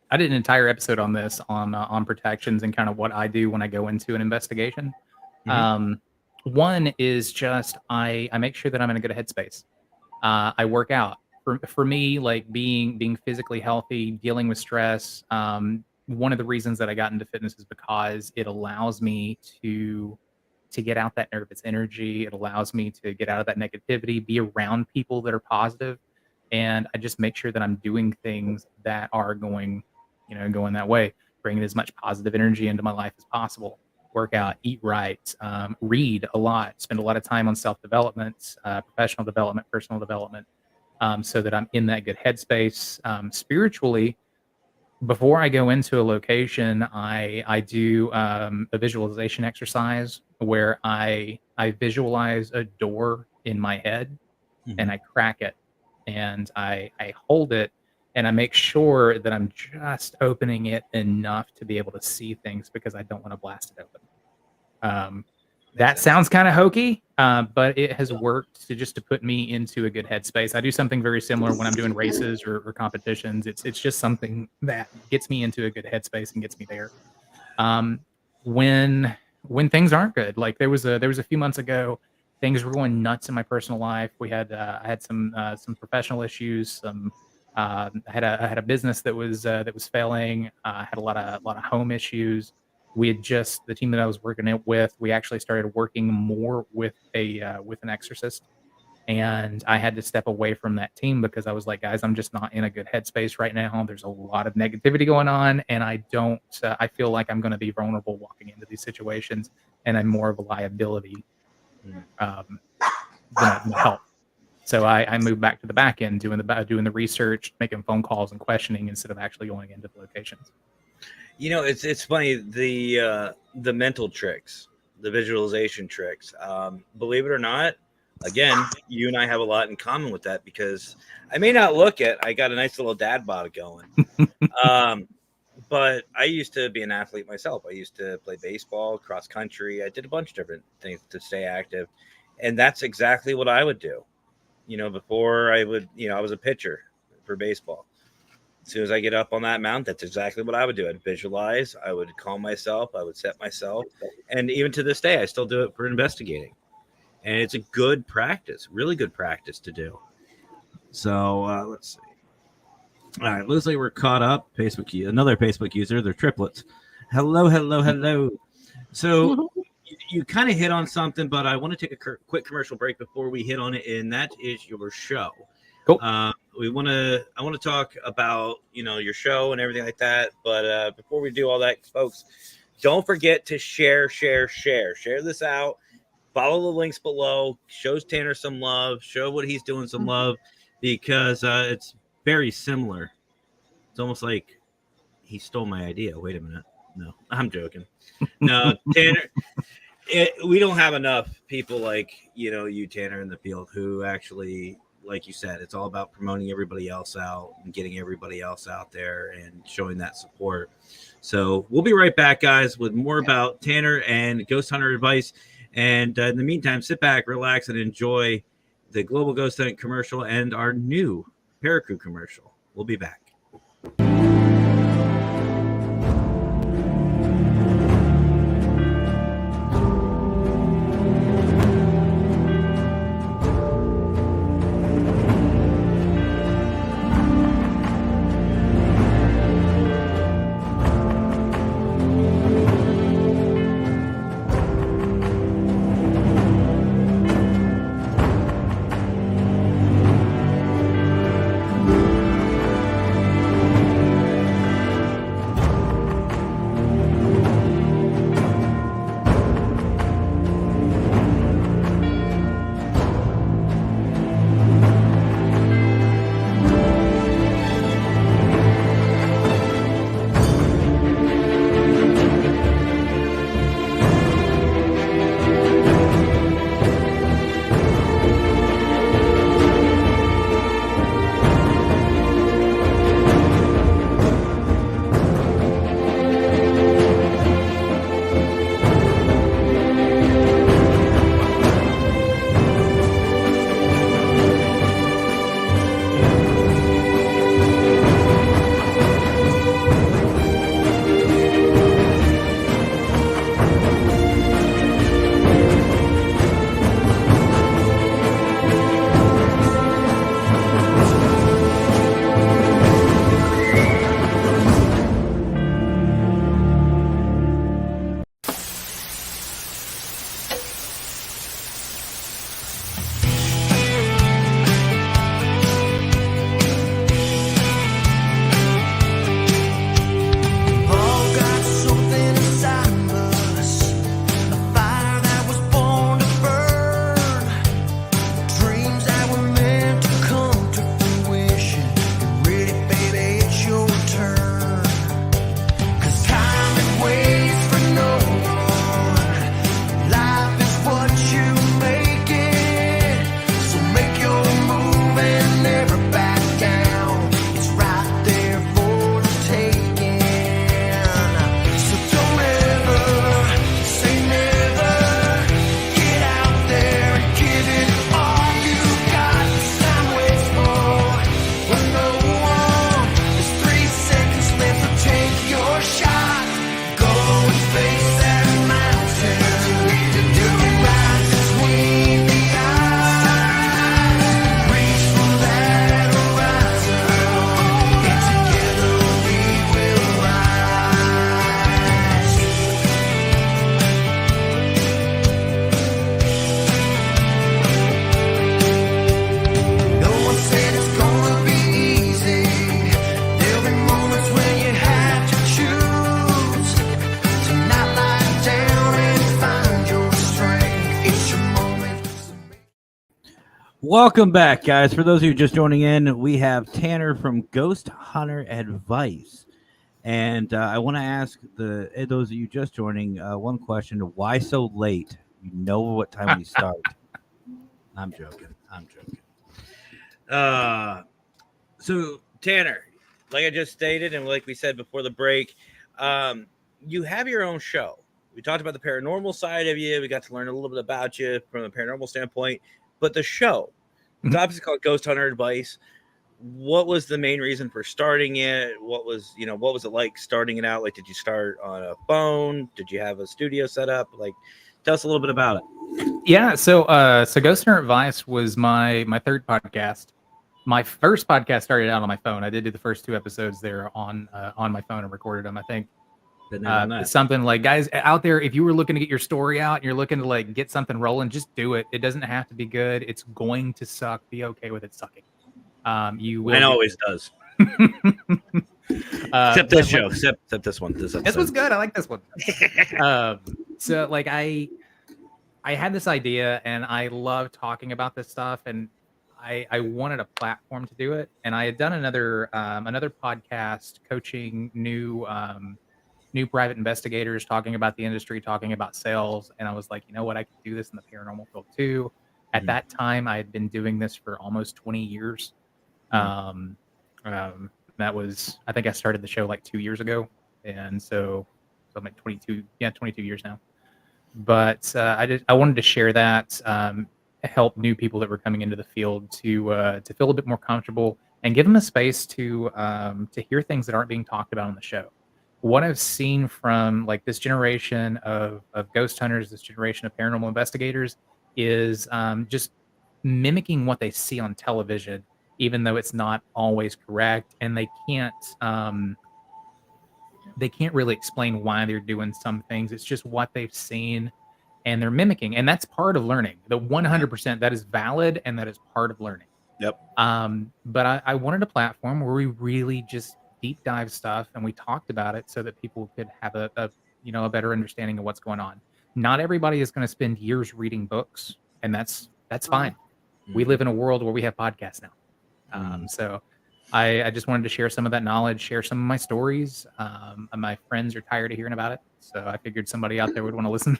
entire episode on this on protections and kind of what I do when I go into an investigation. One is just I make sure that I'm in a good headspace. I work out. For me, like being physically healthy, dealing with stress. One of the reasons that I got into fitness is because it allows me to get out that nervous energy. It allows me to get out of that negativity, be around people that are positive, and I just make sure that I'm doing things that are going that way, bringing as much positive energy into my life as possible. Work out, eat right, read a lot, spend a lot of time on self-development, professional development, personal development, so that I'm in that good headspace. Spiritually, before I go into a location, I do a visualization exercise where I visualize a door in my head and I crack it and I hold it and I make sure that I'm just opening it enough to be able to see things because I don't want to blast it open. That sounds kind of hokey, but it has worked to put me into a good headspace. I do something very similar when I'm doing races or competitions. It's just something that gets me into a good headspace and gets me there. When things aren't good, like there was a few months ago, things were going nuts in my personal life. I had some professional issues. I had a business that was failing. I had a lot of home issues. We had the team that I was working with, we actually started working more with an exorcist. And I had to step away from that team because I was like, guys, I'm just not in a good headspace right now. There's a lot of negativity going on. And I feel like I'm going to be vulnerable walking into these situations. And I'm more of a liability than help. So I moved back to the back end, doing the research, making phone calls and questioning instead of actually going into the locations. You know, it's funny, the mental tricks, the visualization tricks. Believe it or not, again, you and I have a lot in common with that because I may not look it. I got a nice little dad bod going. But I used to be an athlete myself. I used to play baseball, cross country. I did a bunch of different things to stay active. And that's exactly what I would do. You know, before I was a pitcher for baseball. As soon as I get up on that mound, that's exactly what I would do. I'd visualize, I would calm myself, I would set myself. And even to this day, I still do it for investigating. And it's a good practice, really good practice to do. So let's see. All right, looks like we're caught up. Another Facebook user, they're triplets. Hello. So you kind of hit on something, but I want to take a quick commercial break before we hit on it, and that is your show. Cool. I want to talk about, your show and everything like that. But before we do all that, folks, don't forget to share this out. Follow the links below. Shows Tanner some love. Show what he's doing some love because it's very similar. It's almost like he stole my idea. Wait a minute. No, I'm joking. No, Tanner. We don't have enough people like, you, Tanner, in the field who actually, like you said, it's all about promoting everybody else out and getting everybody else out there and showing that support. So we'll be right back, guys, with more about Tanner and Ghost Hunter advice. And in the meantime, sit back, relax, and enjoy the Global Ghost Hunt commercial and our new Paracrew commercial. We'll be back. Welcome back, guys. For those of you just joining in, we have Tanner from Ghost Hunter Advice. And I want to ask those of you just joining one question. Why so late? You know what time we start. I'm joking. So, Tanner, like I just stated and like we said before the break, you have your own show. We talked about the paranormal side of you. We got to learn a little bit about you from a paranormal standpoint. But the show, it's obviously called Ghost Hunter Advice. What was the main reason for starting it? What was it like starting it out? Like, did you start on a phone? Did you have a studio set up? Like, tell us a little bit about it. Yeah, so Ghost Hunter Advice was my third podcast. My first podcast started out on my phone. I did do the first 2 episodes there on my phone and recorded them. I think something like, guys out there, if you were looking to get your story out and you're looking to like get something rolling, just do it. It doesn't have to be good. It's going to suck. Be okay with it sucking. You will. Mine always does. Except this show. Except this one. This one's good. I like this one. So like I had this idea and I love talking about this stuff, and I wanted a platform to do it. And I had done another podcast coaching new private investigators, talking about the industry, talking about sales. And I was like, you know what, I could do this in the paranormal field too. At that time, I had been doing this for almost 20 years. That was, I think I started the show like 2 years ago. And so I'm like 22 years now. But I wanted to share that, help new people that were coming into the field to feel a bit more comfortable and give them a space to hear things that aren't being talked about on the show. What I've seen from like this generation of ghost hunters, this generation of paranormal investigators, is just mimicking what they see on television, even though it's not always correct, and they can't really explain why they're doing some things. It's just what they've seen and they're mimicking. And that's part of learning. The 100%, that is valid, and that is part of learning. Yep. But I wanted a platform where we really just deep dive stuff and we talked about it so that people could have a better understanding of what's going on. Not everybody is going to spend years reading books, and that's fine. We live in a world where we have podcasts now. So I just wanted to share some of that knowledge, share some of my stories. My friends are tired of hearing about it, so I figured somebody out there would want to listen.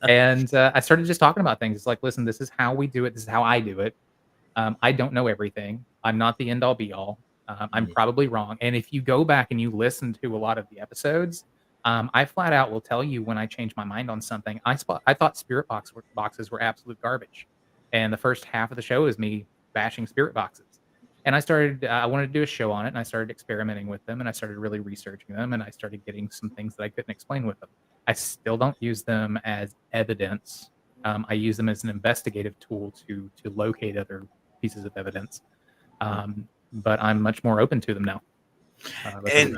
And I started just talking about things. It's like, listen, this is how we do it. This is how I do it. I don't know everything. I'm not the end all be all. I'm probably wrong. And if you go back and you listen to a lot of the episodes, I flat out will tell you when I change my mind on something. I thought spirit boxes were absolute garbage. And the first half of the show is me bashing spirit boxes. And I wanted to do a show on it, and I started experimenting with them, and I started really researching them, and I started getting some things that I couldn't explain with them. I still don't use them as evidence. I use them as an investigative tool to locate other pieces of evidence. But I'm much more open to them now. And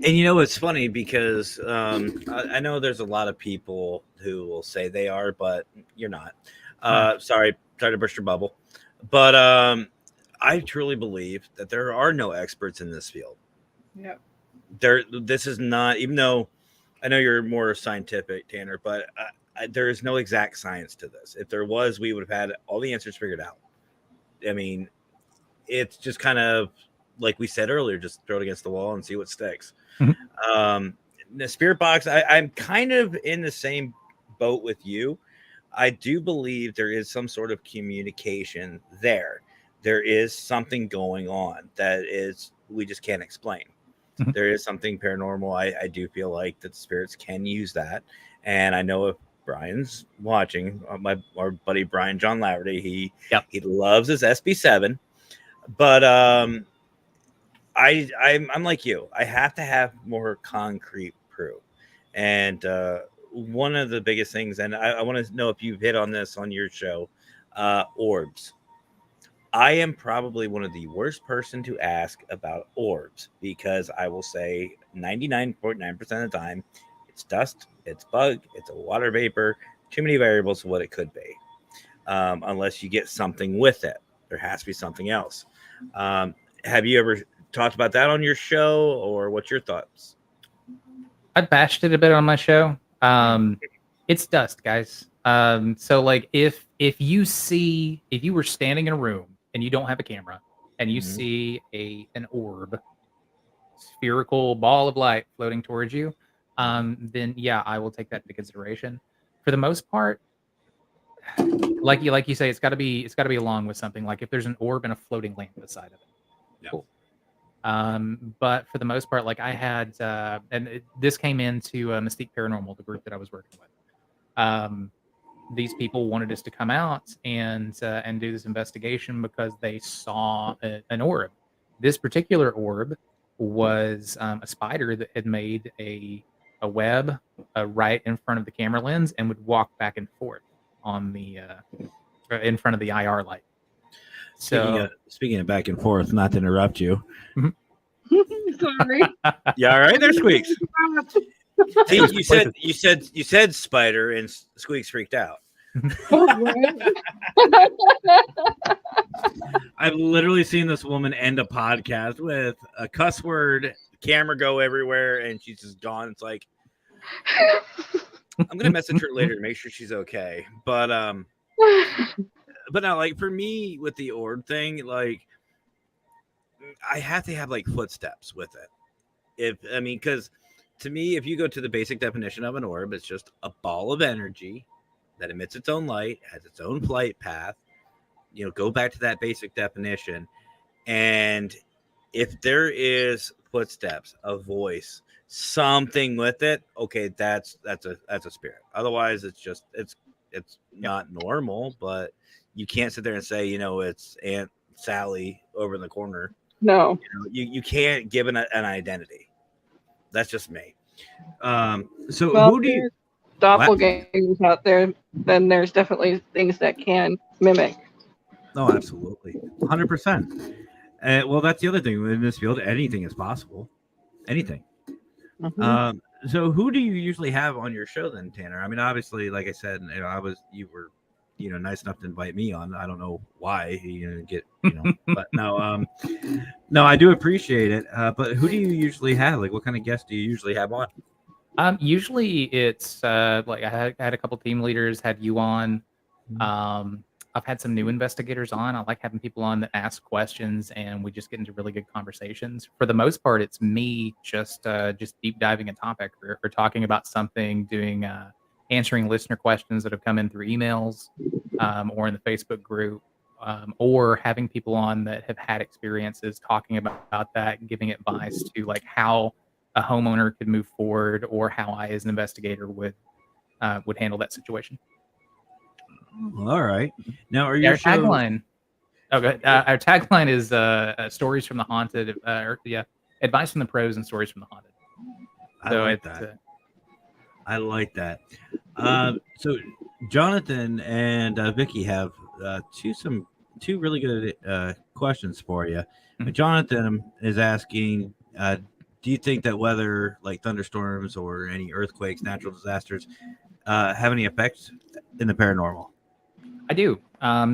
you know, it's funny because I know there's a lot of people who will say they are, but you're not. Sorry to burst your bubble. But I truly believe that there are no experts in this field. Yep. This is not, even though I know you're more scientific, Tanner, but there is no exact science to this. If there was, we would have had all the answers figured out. I mean, it's just kind of like we said earlier, just throw it against the wall and see what sticks. The spirit box, I'm kind of in the same boat with you. I do believe there is some sort of communication there. There is something going on that we just can't explain. There is something paranormal. I do feel like that spirits can use that. And I know if Brian's watching, our buddy Brian John Laverty, he loves his SB7. But I'm like you. I have to have more concrete proof. And one of the biggest things, and I want to know if you've hit on this on your show, orbs. I am probably one of the worst person to ask about orbs, because I will say 99.9% of the time it's dust, it's bug, it's a water vapor, too many variables of what it could be. Unless you get something with it, there has to be something else. Have you ever talked about that on your show, or what's your thoughts? I bashed it a bit on my show. It's dust, guys. So like if you were standing in a room and you don't have a camera and you Mhm. see an orb, spherical ball of light floating towards you, then yeah, I will take that into consideration. For the most part, like you say, it's gotta be along with something. Like if there's an orb and a floating lamp beside of it. Yeah. Cool. But for the most part, like I had, this came into Mystique Paranormal, the group that I was working with. These people wanted us to come out and do this investigation because they saw an orb. This particular orb was a spider that had made a web right in front of the camera lens and would walk back and forth on the in front of the IR light. So Speaking of back and forth, not to interrupt you. Sorry. Yeah, all right, there, Squeaks. See, you said spider, and Squeaks freaked out. I've literally seen this woman end a podcast with a cuss word, camera go everywhere, and she's just gone. It's like, I'm gonna message her later to make sure she's okay. But now, like for me with the orb thing, like I have to have like footsteps with it. Because to me, if you go to the basic definition of an orb, it's just a ball of energy that emits its own light, has its own flight path. Go back to that basic definition. And if there is footsteps, a voice, something with it, okay, that's a spirit. Otherwise, it's not normal. But you can't sit there and say, it's Aunt Sally over in the corner. No. You can't give an identity. That's just me. So Well, who do you doppelgangers out there? Then there's definitely things that can mimic. Oh, absolutely, 100%. Well, that's the other thing in this field. Anything is possible. Anything. Mhm. So who do you usually have on your show then, Tanner? I mean, obviously, like I said, you were nice enough to invite me on. I don't know why you didn't get, but no, I do appreciate it. But who do you usually have? Like, what kind of guests do you usually have on? Usually it's like I had a couple team leaders, had you on. I've had some new investigators on. I like having people on that ask questions and we just get into really good conversations. For the most part, it's me just deep diving a topic or talking about something, doing answering listener questions that have come in through emails or in the Facebook group, or having people on that have had experiences talking about that, giving advice to like how a homeowner could move forward or how I as an investigator would handle that situation. All right. Now, are Our your shows? tagline? Okay, our tagline is "Stories from the Haunted." Advice from the pros and stories from the haunted. I like that. I like that. So Jonathan and Vicky have two really good questions for you. Mhm. Jonathan is asking, do you think that weather like thunderstorms or any earthquakes, natural disasters, have any effects in the paranormal? I do.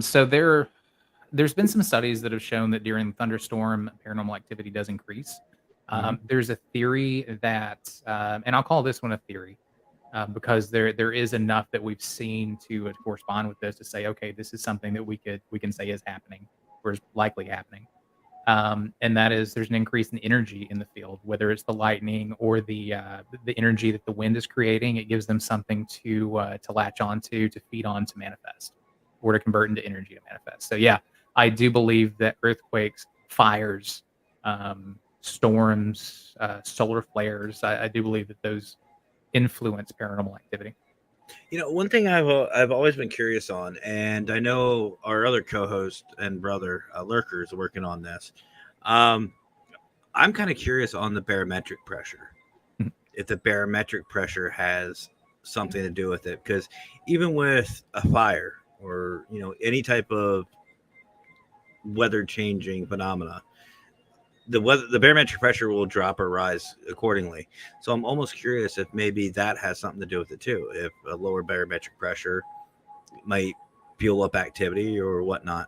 So there's been some studies that have shown that during thunderstorm, paranormal activity does increase. There's a theory that, and I'll call this one a theory, because there is enough that we've seen to correspond with this to say, okay, this is something that we can say is happening or is likely happening. And that is there's an increase in energy in the field, whether it's the lightning or the energy that the wind is creating. It gives them something to latch onto, to feed on, to manifest, or to convert into energy to manifest. So yeah, I do believe that earthquakes, fires, storms, solar flares, I do believe that those influence paranormal activity. One thing I've always been curious on, and I know our other co-host and brother Lurker is working on this. I'm kind of curious on the barometric pressure. If the barometric pressure has something to do with it, because even with a fire or any type of weather changing phenomena, the barometric pressure will drop or rise accordingly. So I'm almost curious if maybe that has something to do with it too. If a lower barometric pressure might fuel up activity or whatnot.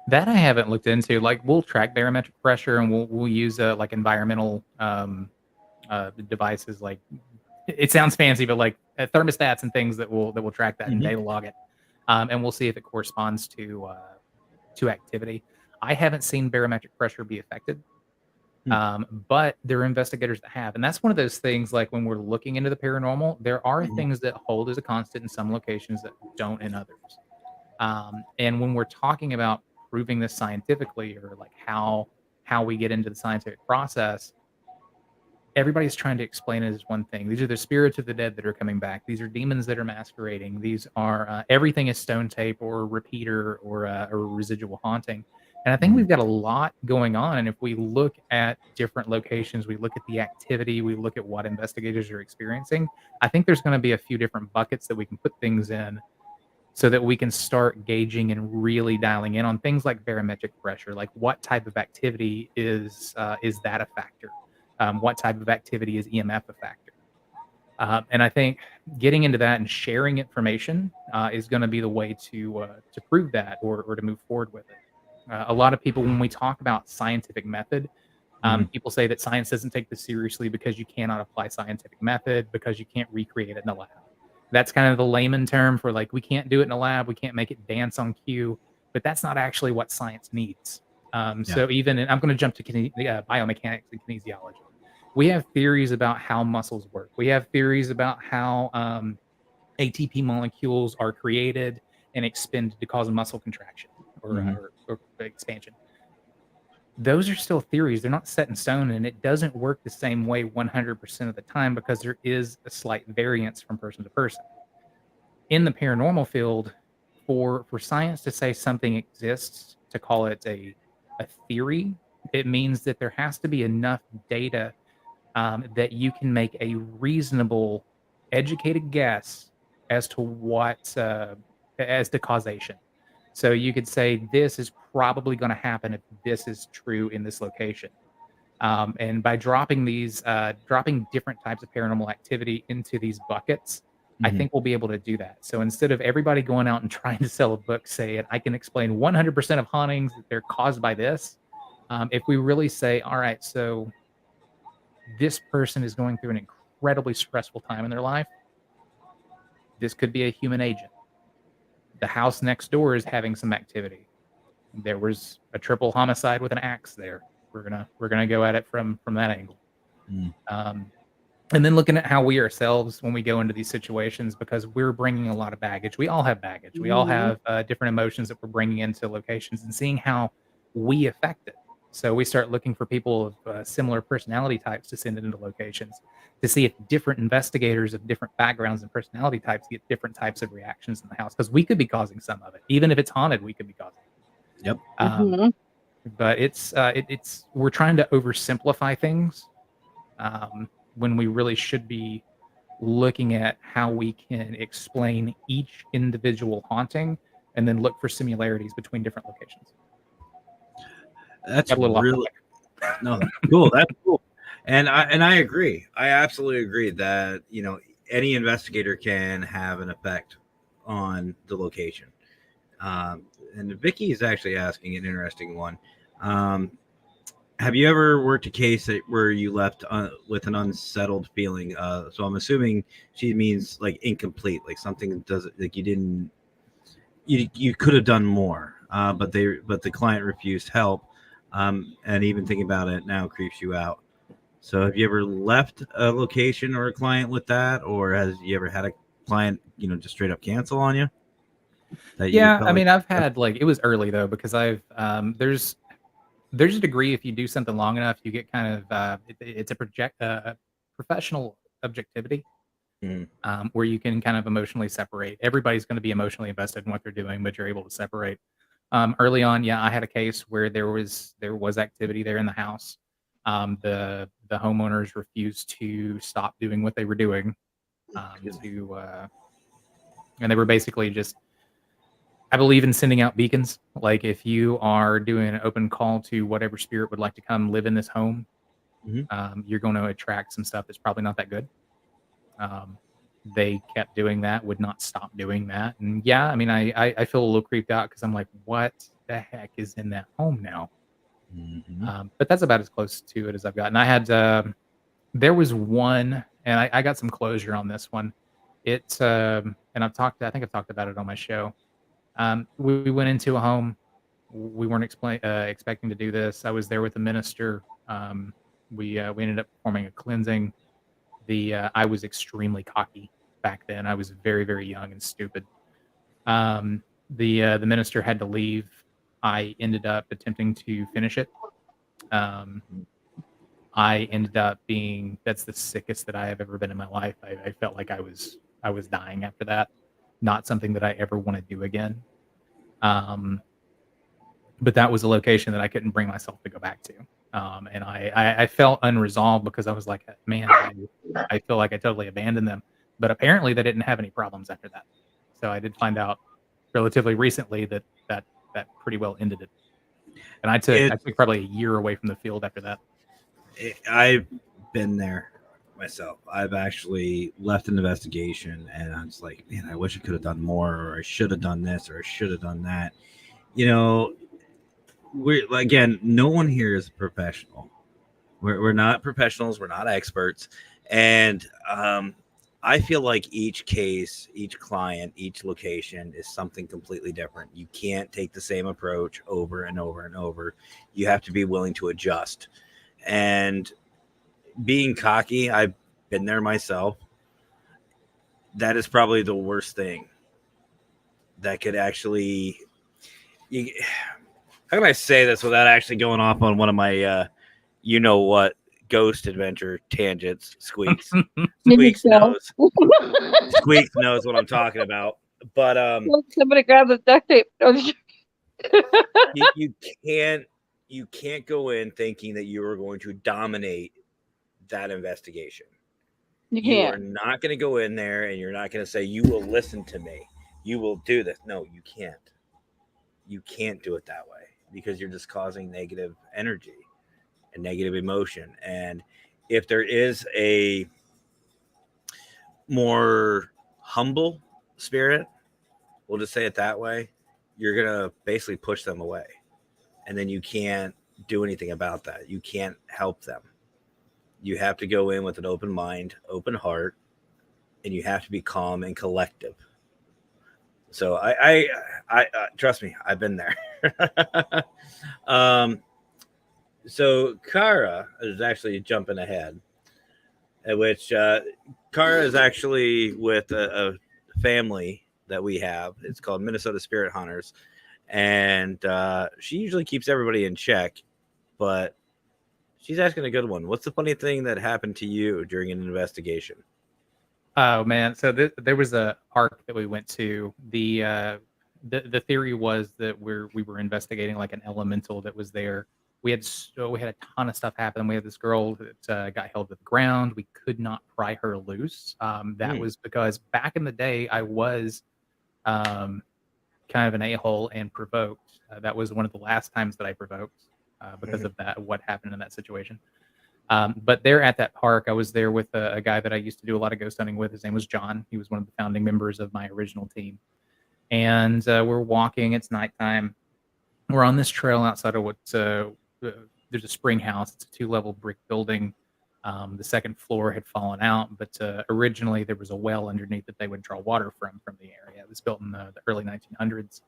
That I haven't looked into. Like we'll track barometric pressure and we'll use like environmental devices like it sounds fancy, but like thermostats and things that will track that and Mhm. data log it, and we'll see if it corresponds to activity. I haven't seen barometric pressure be affected, Hmm. but there are investigators that have, and that's one of those things. Like when we're looking into the paranormal, there are Mhm. things that hold as a constant in some locations that don't in others. And when we're talking about proving this scientifically, or like how we get into the scientific process, everybody's trying to explain it as one thing. These are the spirits of the dead that are coming back. These are demons that are masquerading. These are everything is stone tape or repeater or residual haunting. And I think Mhm. we've got a lot going on. And if we look at different locations, we look at the activity, we look at what investigators are experiencing, I think there's going to be a few different buckets that we can put things in so that we can start gauging and really dialing in on things like barometric pressure, like what type of activity is that a factor? What type of activity is EMF a factor? And I think getting into that and sharing information is going to be the way to prove that or to move forward with it. A lot of people, when we talk about scientific method, Mhm. people say that science doesn't take this seriously because you cannot apply scientific method because you can't recreate it in the lab. That's kind of the layman term for like we can't do it in a lab, we can't make it dance on cue, but that's not actually what science needs. Yeah. So even I'm going to jump to biomechanics and kinesiology. We have theories about how muscles work. We have theories about how ATP molecules are created and expended to cause a muscle contraction Mhm. or expansion. Those are still theories. They're not set in stone, and it doesn't work the same way 100% of the time because there is a slight variance from person to person. In the paranormal field, for science to say something exists, to call it a theory, it means that there has to be enough data that you can make a reasonable, educated guess as to as to causation. So you could say this is probably going to happen if this is true in this location. And by dropping different types of paranormal activity into these buckets, I Mhm. think we'll be able to do that. So instead of everybody going out and trying to sell a book saying, I can explain 100% of hauntings that they're caused by this, if we really say, all right, so this person is going through an incredibly stressful time in their life, this could be a human agent. The house next door is having some activity. There was a triple homicide with an axe there. We're gonna go at it from that angle. Mhm. Um, and then looking at how we ourselves when we go into these situations, because we're bringing a lot of baggage. We all have baggage. We all Mhm. have different emotions that we're bringing into locations, and seeing how we affect it. So we start looking for people of similar personality types to send into locations to see if different investigators of different backgrounds and personality types get different types of reactions in the house, because we could be causing some of it. Even if it's haunted, we could be causing Yep. it. Mhm. But it's we're trying to oversimplify things when we really should be looking at how we can explain each individual haunting and then look for similarities between different locations. That's Got a little off really topic. no. Cool. That's cool. And I agree. I absolutely agree that any investigator can have an effect on the location. And Vicky is actually asking an interesting one. Um, have you ever worked a case where you left with an unsettled feeling? So I'm assuming she means like incomplete, like something does like you could have done more, but the client refused help, and even thinking about it now creeps you out. So have you ever left a location or a client with that, or has you ever had a client just straight up cancel on you that you Yeah, felt I like? mean, I've had like it was early though because I've there's a degree if you do something long enough, you get kind of it's a professional objectivity Mm, where you can kind of emotionally separate. Everybody's going to be emotionally invested in what they're doing, but you're able to separate. Early on, yeah, I had a case where there was activity there in the house. The homeowners refused to stop doing what they were doing. excuse me. And they were basically just. I believe in sending out beacons. Like if you are doing an open call to whatever spirit would like to come live in this home, Hmm. you're going to attract some stuff that's probably not that good. Um, they kept doing that, would not stop doing that. And yeah, I mean, I feel a little creeped out because I'm like, what the heck is in that home now? Hmm. But that's about as close to it as I've gotten. I had there was one. and I got some closure on this one. And I think I've talked about it on my show. We went into a home. We weren't expecting to do this. I was there with the minister. We ended up performing a cleansing. I was extremely cocky back then. I was very, very young and stupid. The minister had to leave. I ended up attempting to finish it. I ended up being that's the sickest that I have ever been in my life. I felt like I was dying after that. Not something that I ever want to do again. But that was a location that I couldn't bring myself to go back to. And I felt unresolved because I was like, man, I feel like I totally abandoned them. But apparently they didn't have any problems after that. So I did find out relatively recently that pretty well ended it. And I took probably a year away from the field after that. I've been there myself. I've actually left an investigation and I was like, man, I wish I could have done more, or I should have done this, or I should have done that. You know, no one here is a professional. We're not professionals. We're not experts. And I feel like each case, each client, each location is something completely different. You can't take the same approach over and over and over. You have to be willing to adjust. And being cocky, I've been there myself. That is probably the worst thing that could actually. How can I say this without actually going off on one of my, ghost adventure tangents? Squeaks knows. Squeaks knows what I'm talking about. But somebody grab the duct tape. you can't go in thinking that you are going to dominate that investigation. You are not going to go in there and you're not going to say, you will listen to me. You will do this. No, you can't. You can't do it that way because you're just causing negative energy and negative emotion. And if there is a more humble spirit, we'll just say it that way, you're going to basically push them away. And then you can't do anything about that. You can't help them. You have to go in with an open mind, open heart, and you have to be calm and collective. So I trust me, I've been there. So Kara is actually jumping ahead, at which Kara is actually with a family that we have. It's called Minnesota Spirit Hunters. And she usually keeps everybody in check, but she's asking a good one. What's the funny thing that happened to you during an investigation? Oh man, so there was a park that we went to. The theory was that we were investigating like an elemental that was there. We had a ton of stuff happen. We had this girl that got held to the ground. We could not pry her loose. That was because back in the day I was kind of an a-hole and provoked. That was one of the last times that I provoked because of what happened in that situation. But there at that park, I was there with a guy that I used to do a lot of ghost hunting with. His name was John. He was one of the founding members of my original team. And we're walking. It's nighttime. We're on this trail outside of there's a spring house. It's a 2-level brick building. The second floor had fallen out, but originally there was a well underneath that they would draw water from the area. It was built in the early 1900s.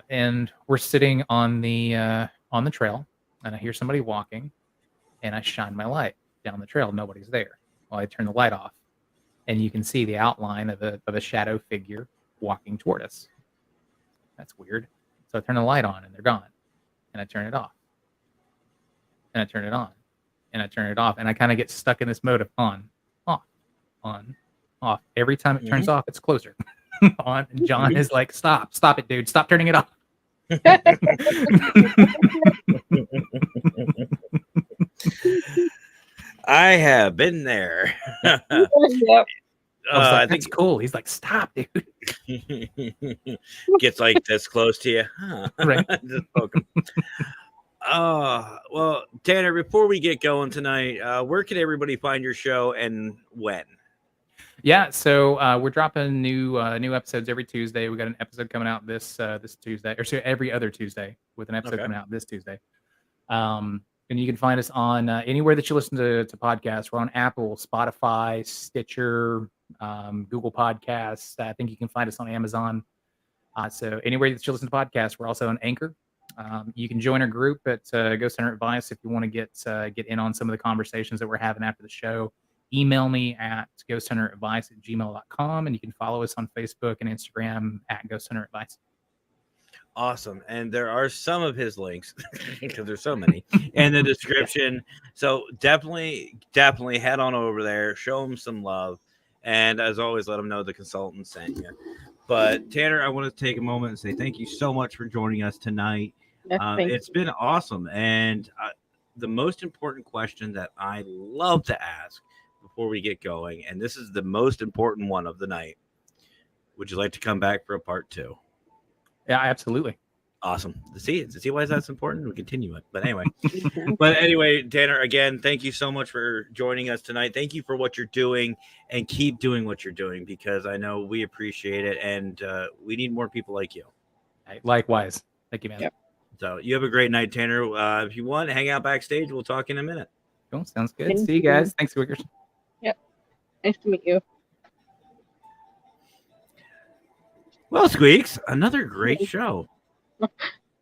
And we're sitting on the trail, and I hear somebody walking. And I shine my light down the trail. Nobody's there. Well, I turn the light off, and you can see the outline of a shadow figure walking toward us. That's weird. So I turn the light on, and they're gone. And I turn it off. And I turn it on. And I turn it off. And I kind of get stuck in this mode of on, off, on, off. Every time it turns off, it's closer. On. And John is like, stop it, dude. Stop turning it off. I have been there. Yep. I think it's cool. He's like, stop, dude. Gets like this close to you. Huh. Right. Just poke him. Well, Tanner, before we get going tonight, where can everybody find your show and when? Yeah, so we're dropping new episodes every Tuesday. We got an episode coming out this Tuesday, or so every other Tuesday with an episode coming out this Tuesday. And you can find us on anywhere that you listen to podcasts. We're on Apple, Spotify, Stitcher, Google Podcasts. I think you can find us on Amazon. So anywhere that you listen to podcasts, we're also on Anchor. You can join our group at Ghost Hunter Advice if you want to get in on some of the conversations that we're having after the show. Email me at ghosthunteradvice@gmail.com, and you can follow us on Facebook and Instagram at Ghost Hunter Advice. Awesome. And there are some of his links because there's so many in the description. So definitely head on over there, show him some love. And as always, let him know the consultant sent you. But Tanner, I want to take a moment and say thank you so much for joining us tonight. It's been awesome. And the most important question that I love to ask before we get going, and this is the most important one of the night. Would you like to come back for a part 2? Yeah, absolutely. Awesome. To see why that's important, we continue it. But anyway, Tanner, again, thank you so much for joining us tonight. Thank you for what you're doing, and keep doing what you're doing, because I know we appreciate it, and we need more people like you. Likewise. Thank you, man. Yep. So you have a great night, Tanner. If you want, hang out backstage. We'll talk in a minute. Cool. Sounds good. Thank See you guys. Thanks, Wickers. Yep. Nice to meet you. Well, Squeaks, another great show.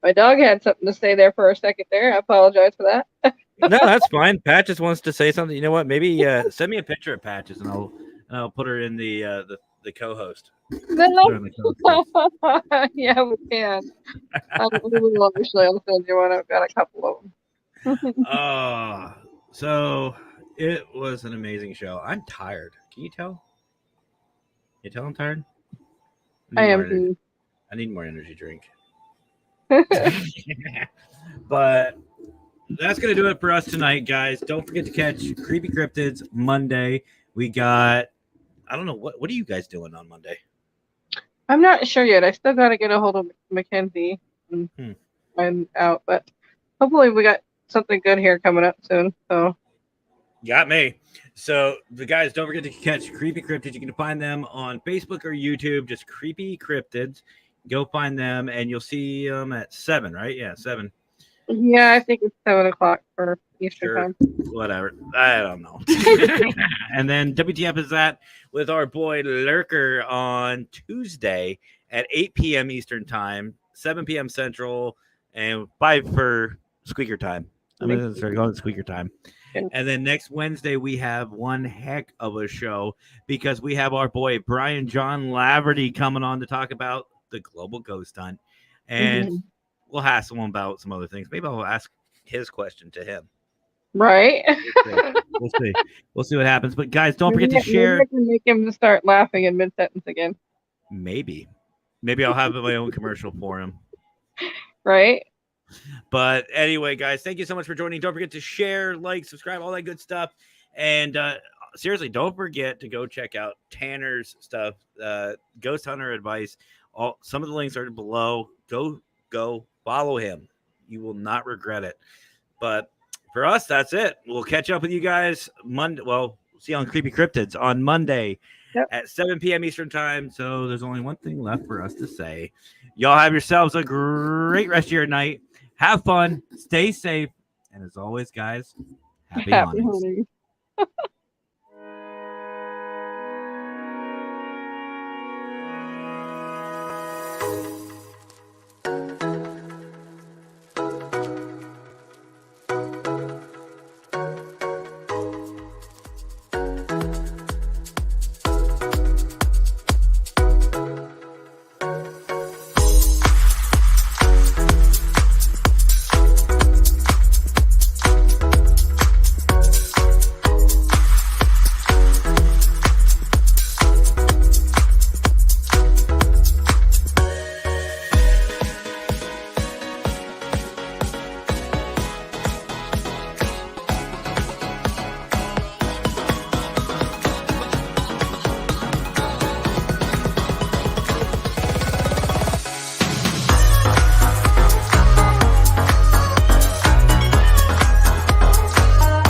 My dog had something to say there for a second there. I apologize for that. No, that's fine. Patches wants to say something. You know what? Maybe send me a picture of Patches, and I'll put her in the co-host. No. Yeah, we can. Obviously, I'll send you one. I've got a couple of them. So it was an amazing show. I'm tired. Can you tell? You tell I'm tired? I am. I need more energy drink. But that's going to do it for us tonight, guys. Don't forget to catch Creepy Cryptids Monday. We got, I don't know, what are you guys doing on Monday? I'm not sure yet. I still got to get a hold of Mackenzie and find out, but hopefully we got something good here coming up soon. So got me. So the guys, don't forget to catch Creepy Cryptids. You can find them on Facebook or YouTube, just Creepy Cryptids. Go find them, and you'll see them at 7, right? Yeah, 7. yeah, I think it's 7:00 for Eastern time. Whatever. I don't know. And then WTF is that with our boy Lurker on Tuesday at 8 p.m. Eastern time, 7 p.m. Central, and 5 for Squeaker time. I'm going to start going Squeaker time. And then next Wednesday, we have one heck of a show because we have our boy Brian John Laverty coming on to talk about the global ghost hunt. And we'll hassle him about some other things. Maybe I'll ask his question to him. Right. We'll see. We'll see what happens. But guys, don't forget to share. I can make him start laughing in mid-sentence again. Maybe I'll have my own commercial for him. Right. But anyway, guys, thank you so much for joining. Don't forget to share, like, subscribe, all that good stuff. And seriously, don't forget to go check out Tanner's stuff, Ghost Hunter Advice. Some of the links are below. Go follow him. You will not regret it. But for us, that's it. We'll catch up with you guys Monday. Well, we'll see you on Creepy Cryptids on Monday at 7 p.m. Eastern time. So there's only one thing left for us to say. Y'all have yourselves a great rest of your night. Have fun. Stay safe. And as always, guys, happy hunting.